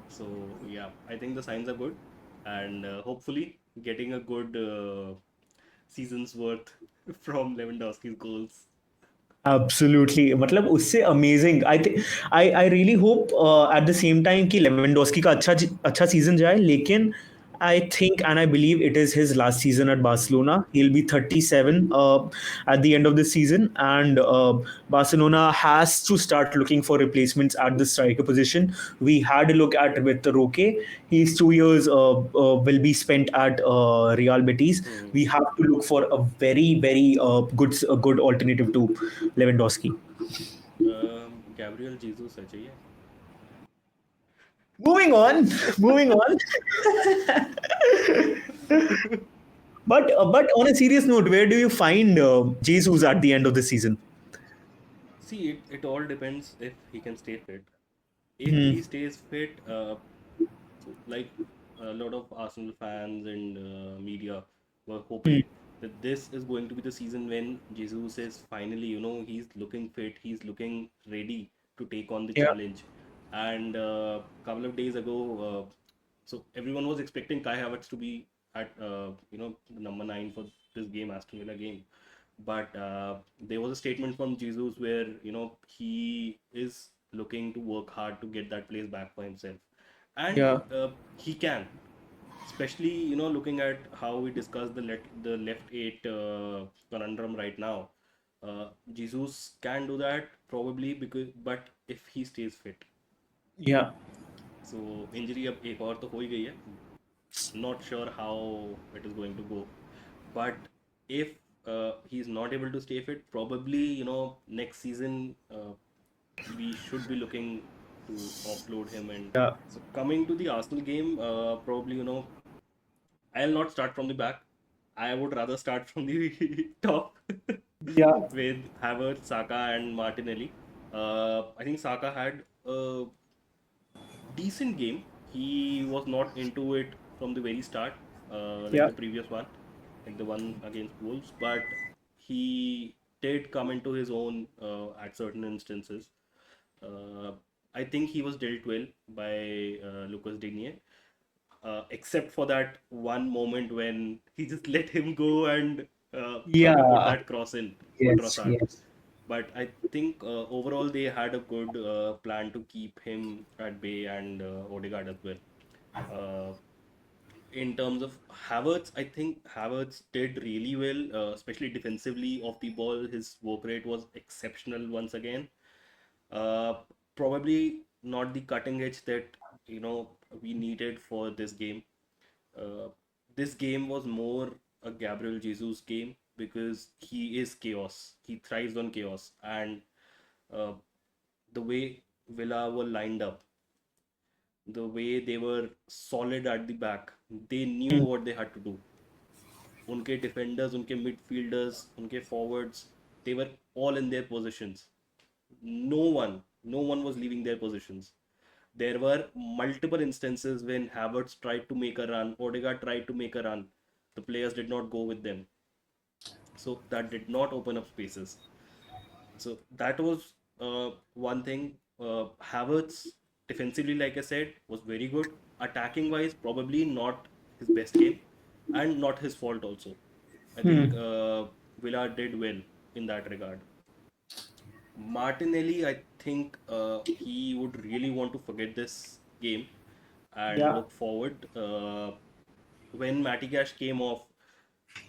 So yeah, I think the signs are good, and hopefully getting a good season's worth from Lewandowski's goals. Absolutely. मतलब उससे amazing I think I really hope at the same time कि Lewandowski का अच्छा season जाए, लेकिन I think and I believe it is his last season at Hmm. Barcelona. He'll be 37 at the end of this season, and Barcelona has to start looking for replacements at the striker position. We had a look at with Roque. His 2 years will be spent at Real Betis. Hmm. We have to look for a very good alternative to Lewandowski. Gabriel Jesus है चाहिए. Moving on, moving on. But on a serious note, where do you find Jesus at the end of the season? See, it all depends if he can stay fit. If Hmm. he stays fit, like a lot of Arsenal fans and media were Hmm. hoping that this is going to be the season when Jesus is finally, he's looking fit, he's looking ready to take on the Yeah. challenge. And a couple of days ago, so everyone was expecting Kai Havertz to be at, the number 9 for this game, Aston Villa game. But there was a statement from Jesus where, he is looking to work hard to get that place back for himself, and Yeah. he can, especially looking at how we discussed the left eight conundrum right now. Jesus can do that probably, because but if he stays fit. Yeah. So injury अब एक और तो हो ही गई है. Not sure how it is going to go, but if he's not able to stay fit, probably next season we should be looking to offload him. And Yeah. so coming to the Arsenal game, probably I'll not start from the back. I would rather start from the top Yeah. with Havertz, Saka, and Martinelli. I think Saka had a decent game. He was not into it from the very start, like Yeah. the previous one, like the one against Wolves, but he did come into his own at certain instances. Uh, I think he was dealt well by Lucas Digne, except for that one moment when he just let him go and put Yeah. that cross in for Yes. Trossard. Yes. But I think overall they had a good plan to keep him at bay and Odegaard as well. Uh, in terms of Havertz, I think Havertz did really well, especially defensively off the ball. His work rate was exceptional once again. Uh, Probably not the cutting edge that we needed for this game. Uh, this game was more a Gabriel Jesus game because he is chaos. He thrives on chaos, and uh, the way Villa were lined up, the way they were solid at the back, they knew Hmm. what they had to do. उनके defenders, उनके midfielders, उनके forwards, they were all in their positions. No one, no one was leaving their positions. There were multiple instances when Havertz tried to make a run, Odegaard tried to make a run. The players did not go with them. So that did not open up spaces. So that was one thing. Havertz defensively, like I said, was very good. Attacking wise, probably not his best game, and not his fault also. I think Hmm. Villa did well in that regard. Martinelli, I think he would really want to forget this game and Yeah. look forward. When Matty Cash came off,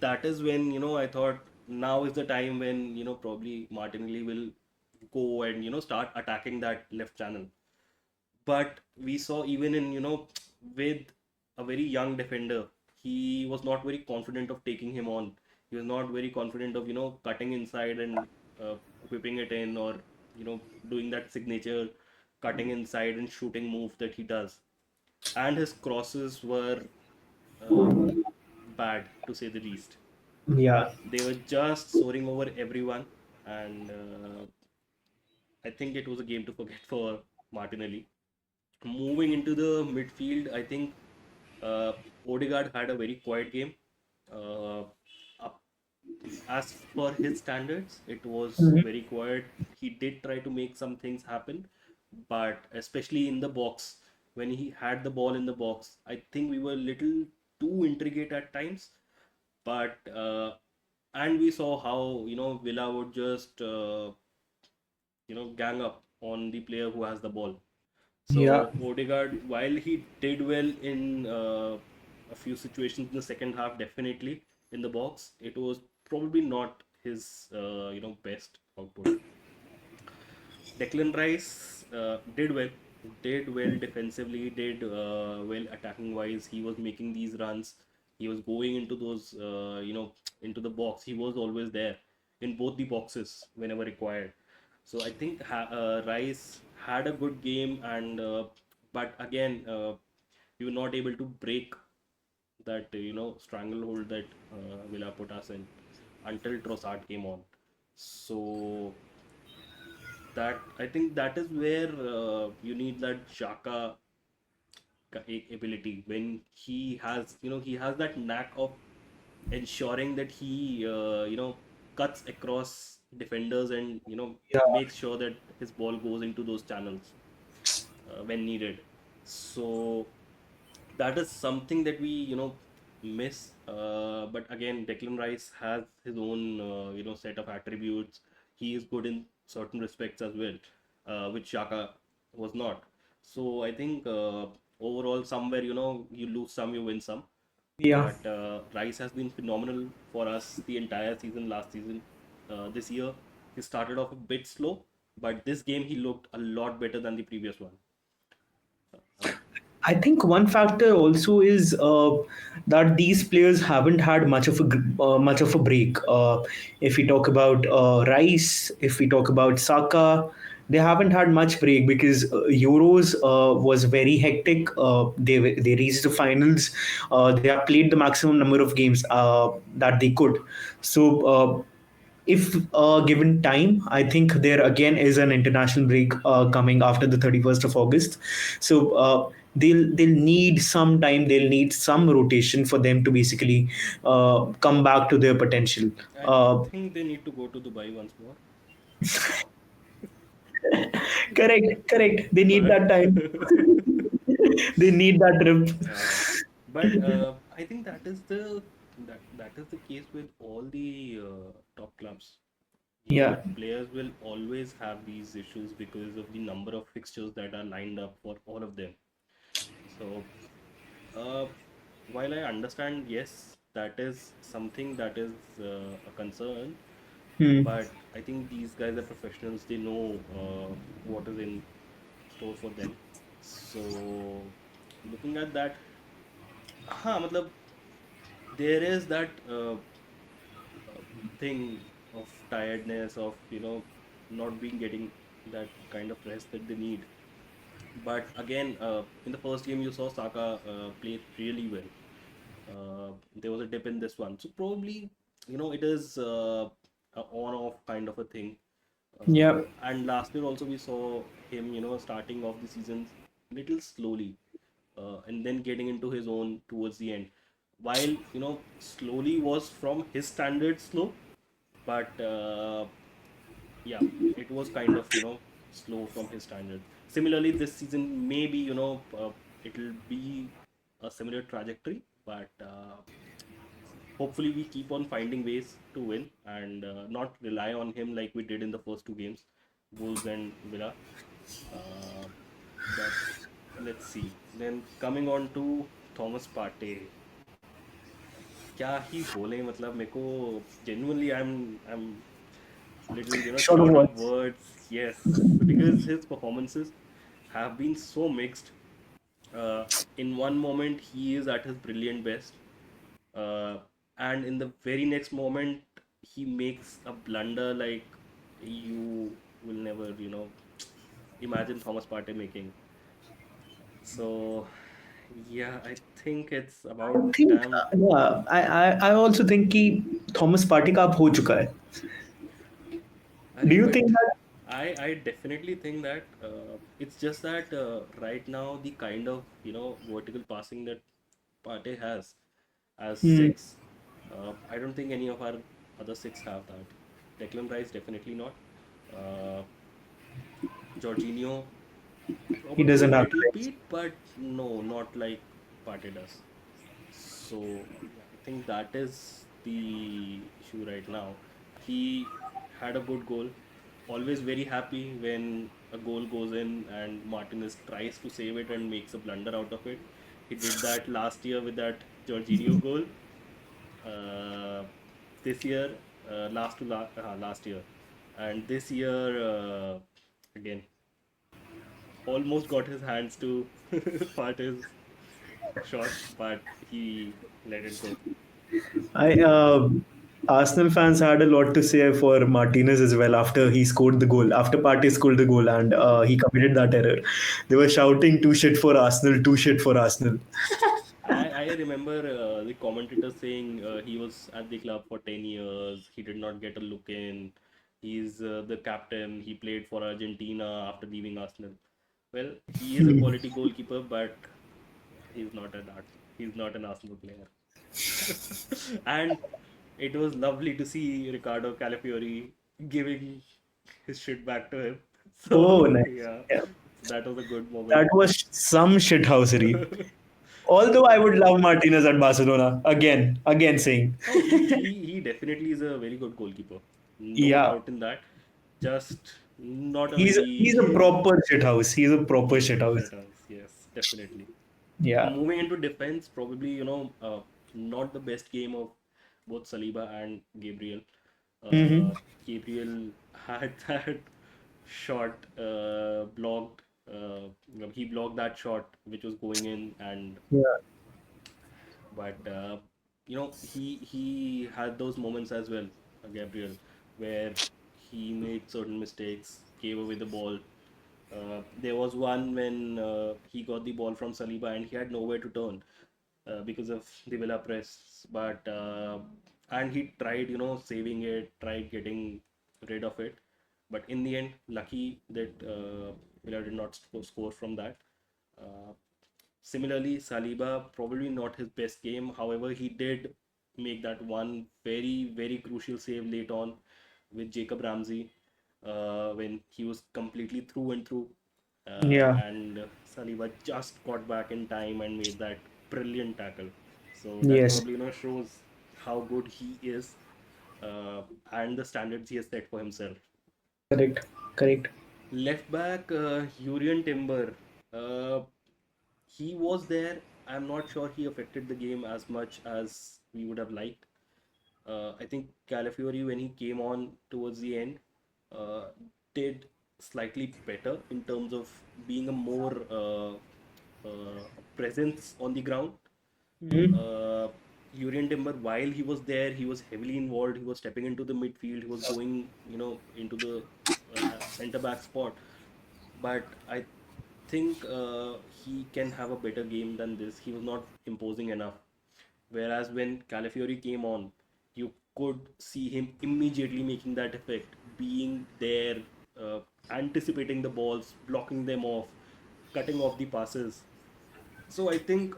that is when I thought now is the time when probably Martinelli will go and start attacking that left channel. But we saw even in with a very young defender, he was not very confident of taking him on. He was not very confident of cutting inside and uh, whipping it in, or doing that signature cutting inside and shooting move that he does. And his crosses were uh, bad, to say the least. Yeah. They were just soaring over everyone, and I think it was a game to forget for Martinelli. Moving into the midfield, I think Odegaard had a very quiet game. Uh, up, as per his standards, it was Mhm. very quiet. He did try to make some things happen, but especially in the box, when he had the ball in the box, I think we were a little too intricate at times. But and we saw how Villa would just gang up on the player who has the ball. Yeah. So Odegaard, while he did well in a few situations in the second half, definitely in the box, it was probably not his best output. Declan Rice did well defensively, did well attacking wise. He was making these runs. He was going into those, into the box. He was always there in both the boxes whenever required. So I think Rice had a good game, and but again, we were not able to break that stranglehold that Villa put us in until Trossard came on. So that I think that is where you need that Xhaka ability, when he has that knack of ensuring that he cuts across defenders and Yeah. makes sure that his ball goes into those channels when needed. So that is something that we miss. But again, Declan Rice has his own set of attributes. He is good in certain respects as well, which Shaka was not. So I think overall, somewhere you lose some, you win some. Yeah. But Rice has been phenomenal for us the entire season. Last season, this year he started off a bit slow, but this game he looked a lot better than the previous one. Uh, I think one factor also is that these players haven't had much of a break. If we talk about Rice, if we talk about Saka, they haven't had much break because Euros was very hectic. They reached the finals. They have played the maximum number of games that they could. So. if given time, I think there again is an international break coming after the 31st of August. So they'll need some time, they'll need some rotation for them to basically come back to their potential. I Uh, think they need to go to Dubai once more. correct. They need But that time. They need that trip. uh, but I think that is the case with all the top clubs. Yeah. Players will always have these issues because of the number of fixtures that are lined up for all of them. So uh, while I understand, yes, that is something that is a concern, Hmm. but I think these guys are professionals. They know what is in store for them. So looking at that, हाँ मतलब there is that uh, thing of tiredness of not being getting that kind of rest that they need. But again, in the first game you saw Saka play really well. There was a dip in this one, so probably it is a on-off kind of a thing. Yeah. And last year also we saw him, starting off the season little slowly, and then getting into his own towards the end. While slowly was from his standards slow, but yeah, it was kind of slow from his standards. Similarly, this season maybe it'll be a similar trajectory, but hopefully we keep on finding ways to win and not rely on him like we did in the first two games, Wolves and Villa. Uh, but let's see. Then coming on to Thomas Partey, क्या ही बोले मतलब मेरे को genuinely I'm little Short of short of words. words. Yes, because his performances have been so mixed. uh, in one moment he is at his brilliant best, uh, and in the very next moment he makes a blunder like you will never imagine Thomas Partey making. So yeah, I think it's I about think time. yeah, I also think कि Thomas party का अब हो चुका है. Do Arey, you but think that? I definitely think that it's just that right now the kind of vertical passing that Partey has as Hmm. six, I don't think any of our other six have that. Declan Rice definitely not. Uh, Jorginho He probably a doesn't have little the legs. bit, but no, not like Partey does. So yeah, I think that is the issue right now. He had a good goal. Always very happy when a goal goes in and Martinez tries to save it and makes a blunder out of it. He did that last year with that Jorginho goal. Uh, this year, last year, and this year again, almost got his hands to part his shot, but he let it go. I Arsenal fans had a lot to say for Martinez as well after he scored the goal. After Partey scored the goal and he committed that error, they were shouting "Too shit for Arsenal, too shit for Arsenal." I remember the commentator saying he was at the club for 10 years. He did not get a look in. He's the captain. He played for Argentina after leaving Arsenal. Well, he is a quality goalkeeper, but he's not he's not an Arsenal player. And it was lovely to see Ricardo Calafiori giving his shit back to him. Oh, So nice. yeah, Yeah. so that was a good moment. That was some shithousery. Although I would love Martinez at Barcelona again saying, Oh, he definitely is a very good goalkeeper. No yeah, doubt in that. Just not a he's a very proper shithouse. He's a proper shithouse. shut house. Yes, definitely. Yeah. Moving into defense, probably not the best game of both Saliba and Gabriel. Hmm. Gabriel had that shot blocked. He blocked that shot which was going in, and Yeah. but he had those moments as well, Gabriel, where he made certain mistakes, gave away the ball. There was one when he got the ball from Saliba and he had nowhere to turn because of the Villa press. But and he tried, saving it, tried getting rid of it, but in the end, lucky that Villa did not score from that. Uh, Similarly, Saliba probably not his best game. However, he did make that one very very crucial save late on with Jacob Ramsey when he was completely through and through, Yeah. and Saliba just got back in time and made that brilliant tackle. So that Yes. probably shows how good he is, uh, and the standards he has set for himself. Correct. Correct. Left back, Urian Timber. Uh, he was there. I'm not sure he affected the game as much as we would have liked. I think Calafiori, when he came on towards the end, uh, did slightly better in terms of being a more presence on the ground. Mhm. Uh, Urian Timber, while he was there, he was heavily involved. He was stepping into the midfield. He was going, into the center back spot. But I think he can have a better game than this. He was not imposing enough. Whereas when Calafiori came on, you could see him immediately making that effect, being there, uh, anticipating the balls, blocking them off, cutting off the passes. So I think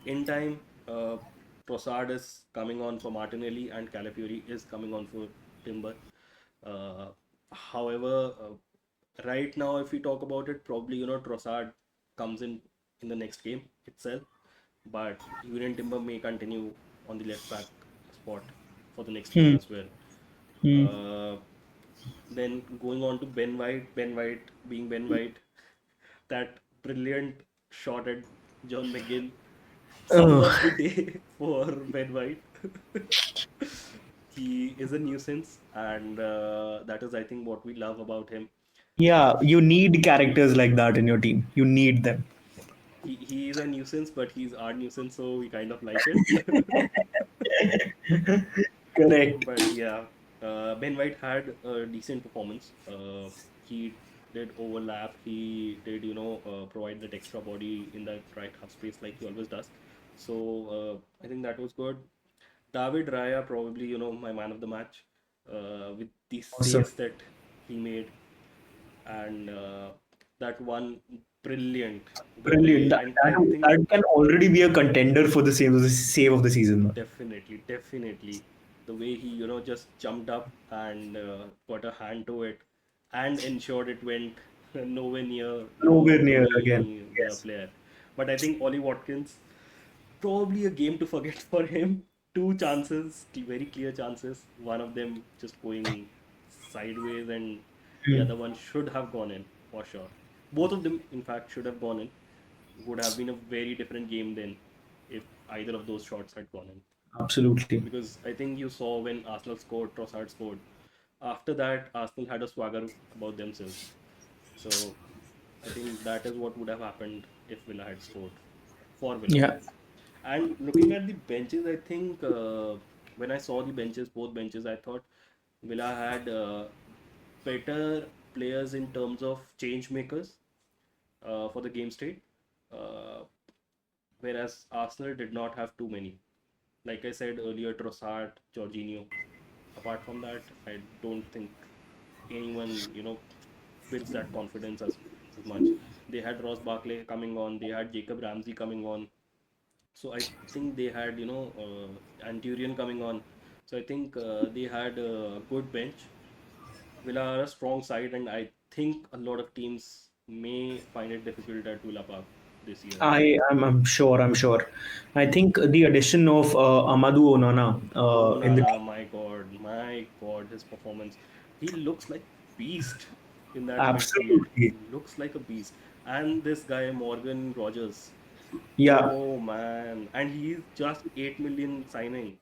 in time, Trossard is coming on for Martinelli and Calafiori is coming on for Timber. Uh, However, right now, if we talk about it, probably Trossard comes in the next game itself, but Julian Timber may continue on the left back spot for the next game Hmm. as well. Hmm. Uh, then going on to Ben White, Ben White being Ben White, that brilliant shot at John McGinn sums Oh, up the day for Ben White. He is a nuisance, and that is, I think, what we love about him. yeah, you need characters like that in your team. You need them. He is a nuisance, but he's our nuisance, so we kind of like it. Correct. But yeah, Ben White had a decent performance. He did overlap. He did, provide that extra body in that right half space like he always does. So I think that was good. David Raya, probably, my man of the match, with the Awesome. saves that he made, and that one brilliant, the Brilliant. way, That, and that, I think that can already be a contender for the save of the season. definitely, definitely. The way he, just jumped up and got a hand to it and ensured it went nowhere near, Nowhere near again. any Villa Yes. player. But I think Ollie Watkins, probably a game to forget for him. Two chances, very clear chances. One of them just going sideways, and the Hmm. other one should have gone in for sure. Both of them, in fact, should have gone in. Would have been a very different game then if either of those shots had gone in, Absolutely. because I think you saw when Arsenal scored, Trossard scored. After that, Arsenal had a swagger about themselves. So I think that is what would have happened if Villa had scored for Villa. Yeah. And looking at the benches, I think when I saw the benches, both benches, I thought Villa had better players in terms of change makers for the game state, uh, whereas Arsenal did not have too many. Like I said earlier, Trossard, Jorginho. Apart from that, I don't think anyone, builds that confidence as much. They had Ross Barkley coming on, they had Jacob Ramsey coming on. So I think they had, Anturian coming on. So I think they had a good bench. Villa are a strong side, and I think a lot of teams may find it difficult at Villa Park this year. I'm sure. I'm sure. I think the addition of Amadou Onana in the Onana, team, my God, his performance. He looks like beast in that midfield. absolutely. Looks like a beast. And this guy Morgan Rogers. Yeah, Oh man. And he's just 8 million signing.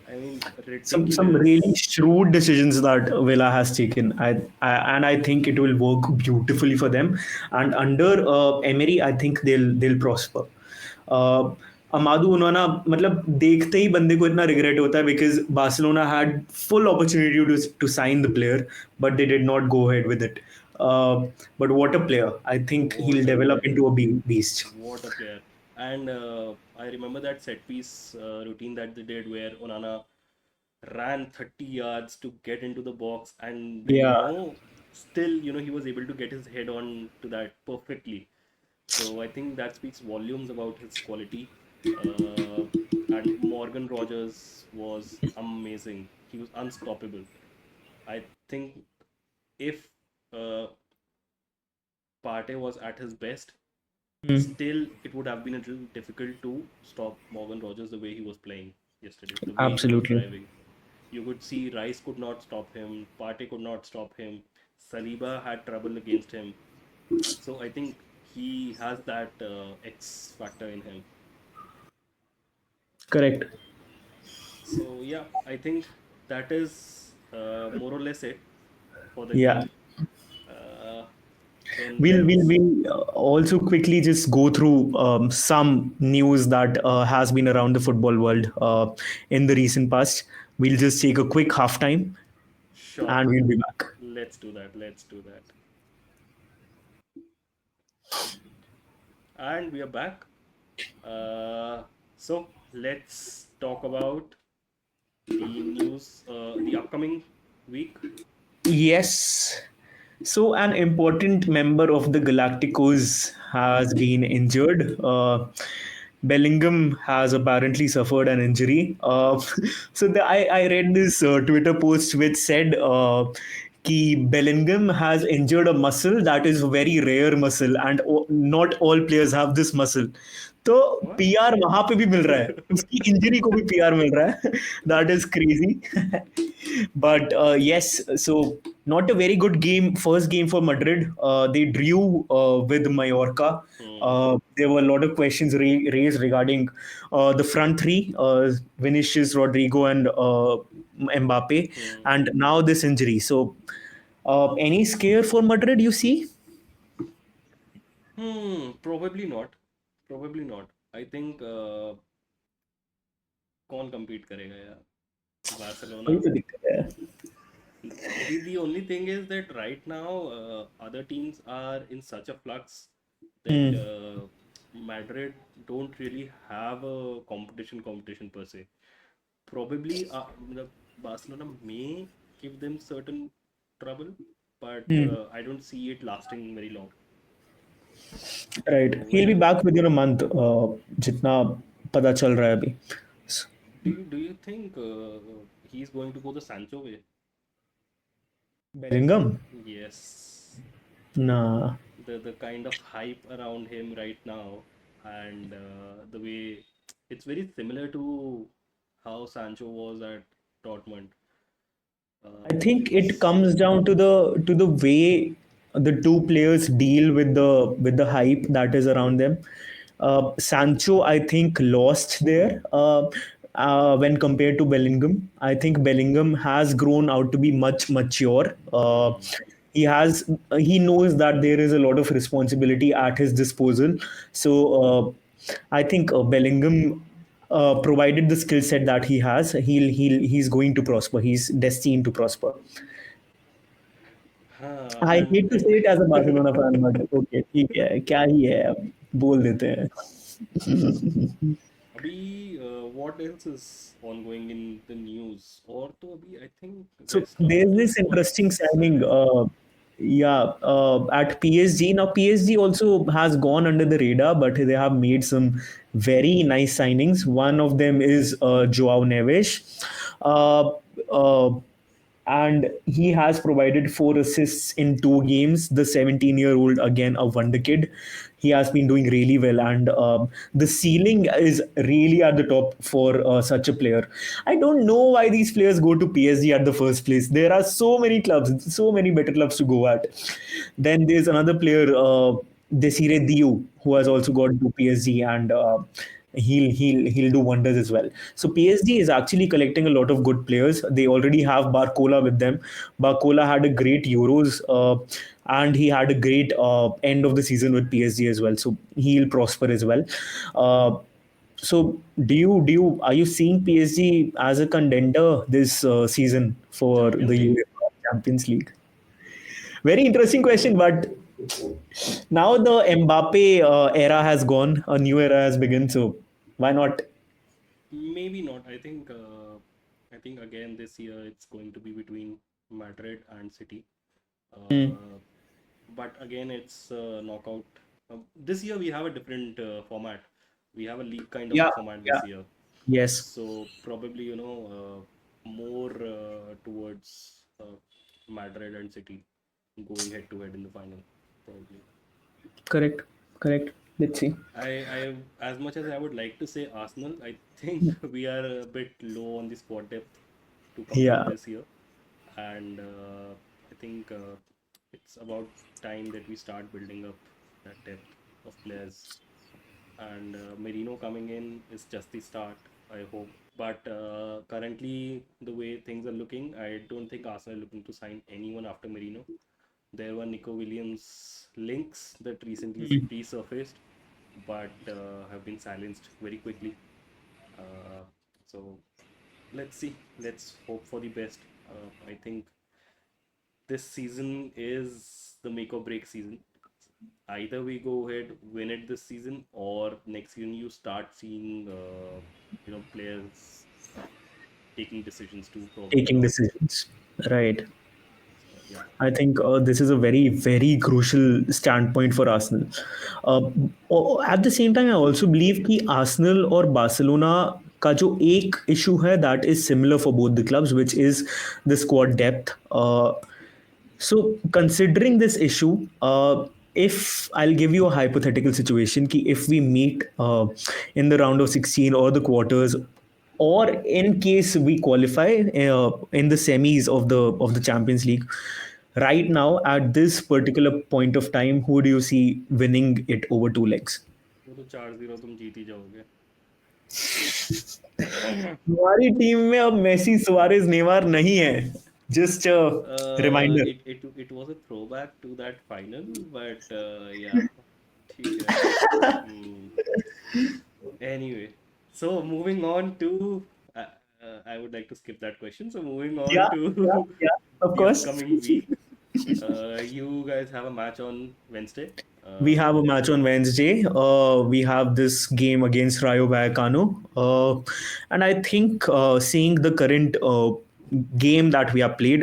I mean, some really ridiculous. shrewd decisions that Villa has taken. And I think it will work beautifully for them. And under Emery, I think they'll prosper. अमादू उन्होंने मतलब देखते ही बंदे को इतना regret होता है because Barcelona had full opportunity to sign the player but they did not go head with it but what a player I think he What will a develop player. Into a beast What a player. And I remember that set piece routine that they did where Onana ran 30 yards to get into the box, and then Yeah, still he was able to get his head on to that perfectly. So I think that speaks volumes about his quality. uh, and Morgan Rogers was amazing. He was unstoppable. I think if uh, Partey was at his best, mm, still it would have been a little difficult to stop Morgan Rogers the way he was playing yesterday, the way he was absolutely. driving. You could see Rice could not stop him, Partey could not stop him, Saliba had trouble against him. So I think he has that X factor in him. Correct. So yeah, I think that is more or less it for the Yeah. game. Uh, then We'll let's. also quickly just go through some news that has been around the football world in the recent past. We'll just take a quick halftime Sure, and we'll be back. let's do that. Let's do that. And we are back. Uh, so let's talk about the news, the upcoming week. Yes. So, an important member of the Galacticos has been injured. Bellingham has apparently suffered an injury. I read this Twitter post which said कि Bellingham has injured a muscle that is a very rare muscle, and not all players have this muscle. तो What? PR वहां पे भी मिल रहा है, उसकी injury को भी पीआर मिल रहा है. That is crazy. But yes, so not a very good game. First game for Madrid. They drew with Mallorca. Hmm. There were a lot of questions raised regarding the front three, Vinicius, Rodrigo, and Mbappe, Hmm. and now this injury. So, any scare for Madrid? You see? Probably not. Probably not. I think कौन compete करेगा यार? वही Barcelona. तो दिक्कत है. The only thing is that right now other teams are in such a flux that Hmm. Madrid don't really have a competition per se. Probably the Barcelona may give them certain trouble, but Hmm. I don't see it lasting very long. Right. So He'll be yeah, back within a month. जितना पता चल रहा है अभी. do you think he's going to go the Sancho way? Bellingham? Yes, Nah. the kind of hype around him right now, and the way it's very similar to how Sancho was at Dortmund. I think it It's comes down to the way the two players deal with the hype that is around them. Sancho, I think, lost there when compared to Bellingham. I think Bellingham has grown out to be much mature. hmm. He knows that there is a lot of responsibility at his disposal. So I think Bellingham, provided the skill set that he has, he's going to prosper. He's destined to prosper. I And hate to say it as a Barcelona fan, but okay, ठीक है, क्या ही है, अब बोल देते हैं. Abhi, what else is ongoing in the news? और तो अभी I think So rest of there's the this interesting points है. signing. Yeah, at PSG now. PSG also has gone under the radar, but they have made some very nice signings. One of them is Joao Neves. Uh, uh, and he has provided 4 assists in 2 games. The 17-year-old, again, a wonder kid. He has been doing really well, and the ceiling is really at the top for such a player. I don't know why these players go to PSG at the first place. There are so many clubs, so many better clubs to go at. Then there's another player, Desiree Diou, who has also got to PSG, and he'll do wonders as well. So PSG is actually collecting a lot of good players. They already have Barcola with them. Barcola had a great Euros, and he had a great end of the season with PSG as well. So he'll prosper as well. Uh, so do you are you seeing PSG as a contender this season for the Champions League. UEFA Champions League? Very interesting question, but Now the Mbappe era has gone, a new era has begun. So why not? Maybe not. I think again this year it's going to be between Madrid and City. Mm. Uh, but again, it's knockout. This year we have a different format. We have a league kind of a Yeah, format yeah, this year. yes, So probably more towards Madrid and City going head to head in the final. Probably. correct, correct. Let's see. As much as I would like to say Arsenal, I think we are a bit low on the squad depth to compete Yeah, this year, and I think it's about time that we start building up that depth of players. And Merino coming in is just the start, I hope. But currently, the way things are looking, I don't think Arsenal are looking to sign anyone after Merino. There were Nico Williams links that recently mm. resurfaced, but have been silenced very quickly. Uh, so let's see. Let's hope for the best. I think this season is the make or break season. Either we go ahead, win it this season, or next season you start seeing, players taking decisions to probably Taking drop. decisions. Right. So yeah. I think this is a very, very crucial standpoint for Arsenal. Uh, at the same time, I also believe कि Arsenal और Barcelona का जो एक issue है that is similar for both the clubs, which is the squad depth. So, considering this issue, if I'll give you a hypothetical situation, ki if we meet in the round of 16 or the quarters, or in case we qualify in the semis of the Champions League, right now at this particular point of time, who do you see winning it over two legs? वो तो 4-0 तुम जीत ही जाओगे. हमारी team में अब Messi Suarez Neymar नहीं है just reminder It was a throwback to that final, but yeah, ठीक है. Hmm. Anyway, so moving on to, I would like to skip that question. So moving या on या to या of the course upcoming week. You guys have a match on Wednesday. we have a Uh, match on Wednesday. We have this game against Rayo Vallecano, and I think seeing the current game that we have played,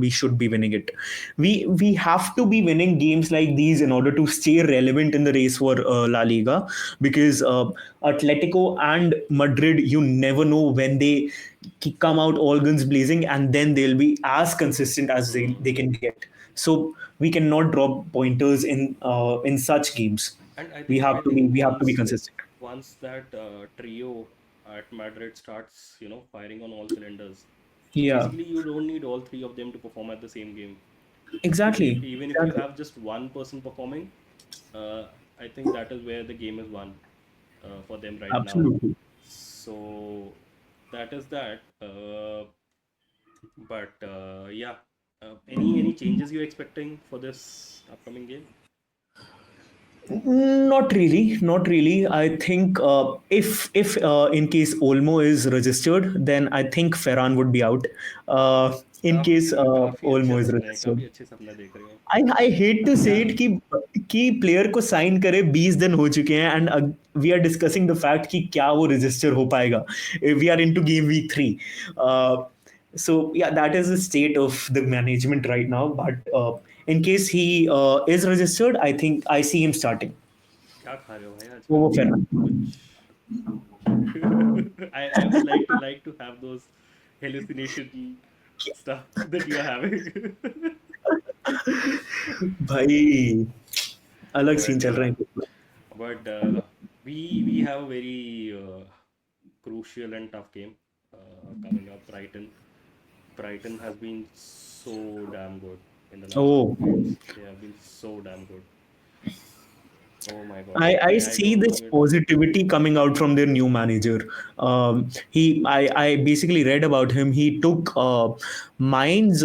we should be winning it. We have to be winning games like these in order to stay relevant in the race for La Liga, because Atletico and Madrid, you never know when they come out all guns blazing, and then they'll be as consistent as they hmm. can get. So we cannot drop pointers in such games. And I We have to think be consistent. once that trio at Madrid starts, firing on all cylinders. So Yeah, basically, you don't need all three of them to perform at the same game. exactly, Even if you exactly, have just one person performing, uh, I think that is where the game is won for them right now. absolutely. So that is that. But yeah, any changes you expecting for this upcoming game? Not really, not really. I think if in case Olmo is registered, then I think Ferran would be out. In case काफी अच्छे Olmo is सपने हैं, registered. काफी अच्छे सपने देख रहे हो. आई हेट टू से क्या? इट कि प्लेयर को साइन करे 20 दिन हो चुके हैं and we are discussing the fact कि क्या वो रजिस्टर हो पाएगा we are into game week 3 so yeah, that is the state of the management right now, but in case he is registered, I think I see him starting क्या खा रहे हो भाई आजकल? over Ferran. कुछ I would like to have those hallucination stuff that you are having. भाई अलग scene But चल रहे yeah, हैं. but we have a very crucial and tough game coming up. Brighton has been so damn good in the last Oh, two games. They have been so damn good. Oh my God. I I see don't this know it. positivity coming out from their new manager. I basically read about him. He took Mainz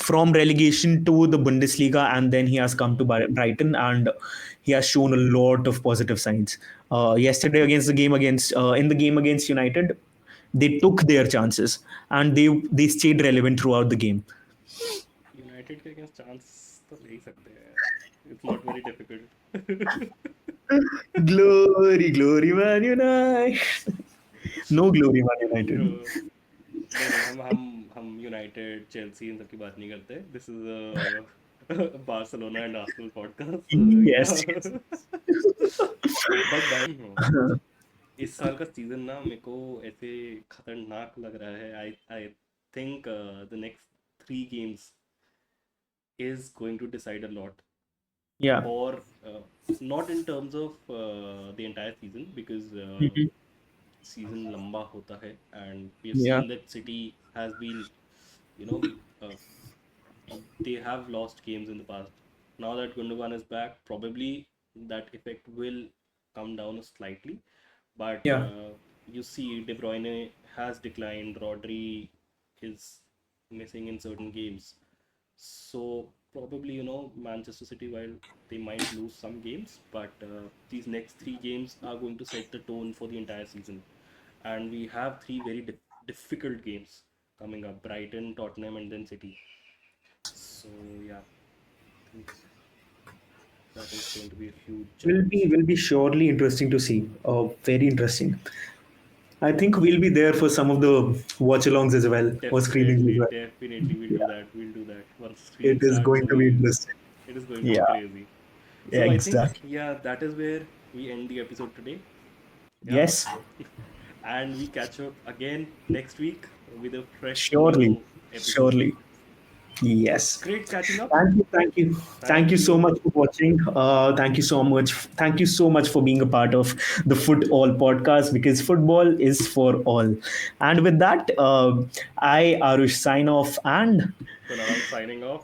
from relegation to the Bundesliga, and then he has come to Brighton, and he has shown a lot of positive signs. Yesterday, against the game against in the game against United, they took their chances and they stayed relevant throughout the game. United के against chance तो ले ही सकते हैं यार, it's not very difficult. Glory, glory, Man United. No glory, Man bro, United. नहीं नहीं, हम United Chelsea इन सब की बात नहीं करते. This is Barcelona and Arsenal podcast. Yes, yes. या बट भाई इस साल का सीजन ना मेरे को ऐसे खतरनाक लग रहा है. I think the next 3 games is going to decide a lot Yeah. for not in terms of the entire season, because Mhm. season lamba hota hai, and we have Yeah. seen that City has been, you know, uh, they have lost games in the past. Now that Gundogan is back, probably that effect will come down slightly. But Yeah. you see, De Bruyne has declined. Rodri is missing in certain games. So probably, Manchester City, while they might lose some games, but these next 3 games are going to set the tone for the entire season. And we have three very difficult games coming up: Brighton, Tottenham, and then City. So yeah, I think that is going to be a huge challenge. Will be surely interesting to see. Very interesting. I think we'll be there for some of the watch-alongs as well, or screenings as Definitely, well. definitely, we'll do Yeah. that. We'll do that. Once the It screening is starts, going to be interesting. it is going to be Yeah. crazy. So I think, Exactly. yeah, that is where we end the episode today. Yeah. Yes. And we catch up again next week with a fresh Surely. new episode. Surely. Yes. Great catching up. Thank you. Thank you. Thank you Thank so you. much for watching. Thank you so much. Thank you so much for being a part of the Footall podcast, because football is for all. And with that, I, Arush, sign off, and Kunal signing off.